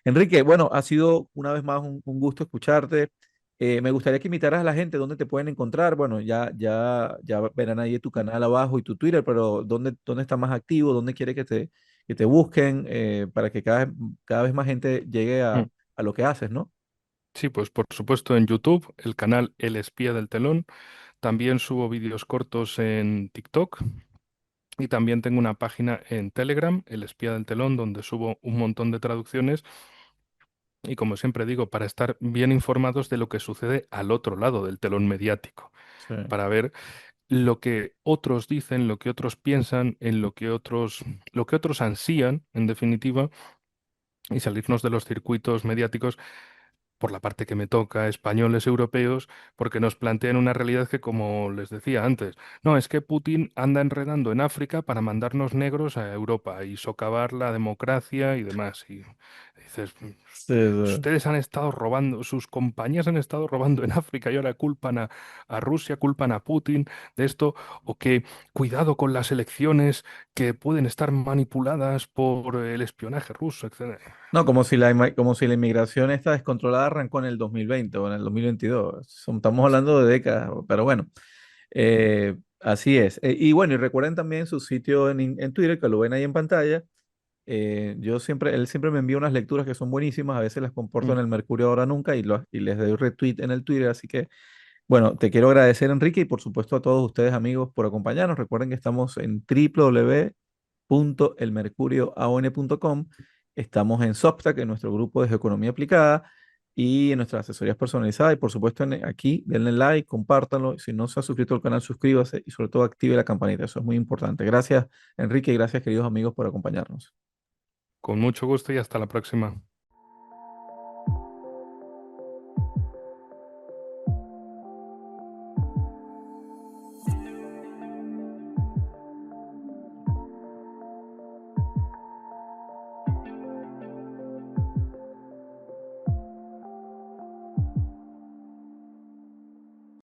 Enrique, bueno, ha sido una vez más un gusto escucharte. Me gustaría que invitaras a la gente dónde te pueden encontrar. Bueno, ya verán ahí tu canal abajo y tu Twitter, pero ¿dónde está más activo? ¿Dónde quiere que te busquen para que cada vez más gente llegue Mm. a lo que haces, ¿no? Sí, pues por supuesto en YouTube, el canal El Espía del Telón. También subo vídeos cortos en TikTok Y también tengo una página en Telegram, El Espía del Telón, donde subo un montón de traducciones. Y como siempre digo, para estar bien informados de lo que sucede al otro lado del telón mediático, Sí. para ver lo que otros dicen, lo que otros piensan, en lo que otros ansían, en definitiva, y salirnos de los circuitos mediáticos por la parte que me toca, españoles, europeos, porque nos plantean una realidad que, como les decía antes, no, es que Putin anda enredando en África para mandarnos negros a Europa y socavar la democracia y demás. Y dices, Sí, sí. ustedes han estado robando, sus compañías han estado robando en África y ahora culpan a Rusia, culpan a Putin de esto, o que cuidado con las elecciones que pueden estar manipuladas por el espionaje ruso, etcétera. No, como si la inmigración esta descontrolada arrancó en el 2020 o en el 2022. Estamos hablando de décadas, pero bueno, así es. Y bueno, y recuerden también su sitio en Twitter, que lo ven ahí en pantalla. Él siempre me envía unas lecturas que son buenísimas, a veces las comparto en Mm. el Mercurio Ahora Nunca y les doy retweet en el Twitter, así que bueno, te quiero agradecer, Enrique, y por supuesto a todos ustedes, amigos, por acompañarnos. Recuerden que estamos en www.elmercurioaon.com. Estamos en Substack, en nuestro grupo de Economía Aplicada y en nuestras asesorías personalizadas. Y por supuesto, aquí denle like, compártanlo. Si no se ha suscrito al canal, suscríbase y sobre todo active la campanita. Eso es muy importante. Gracias, Enrique, y gracias, queridos amigos, por acompañarnos. Con mucho gusto y hasta la próxima.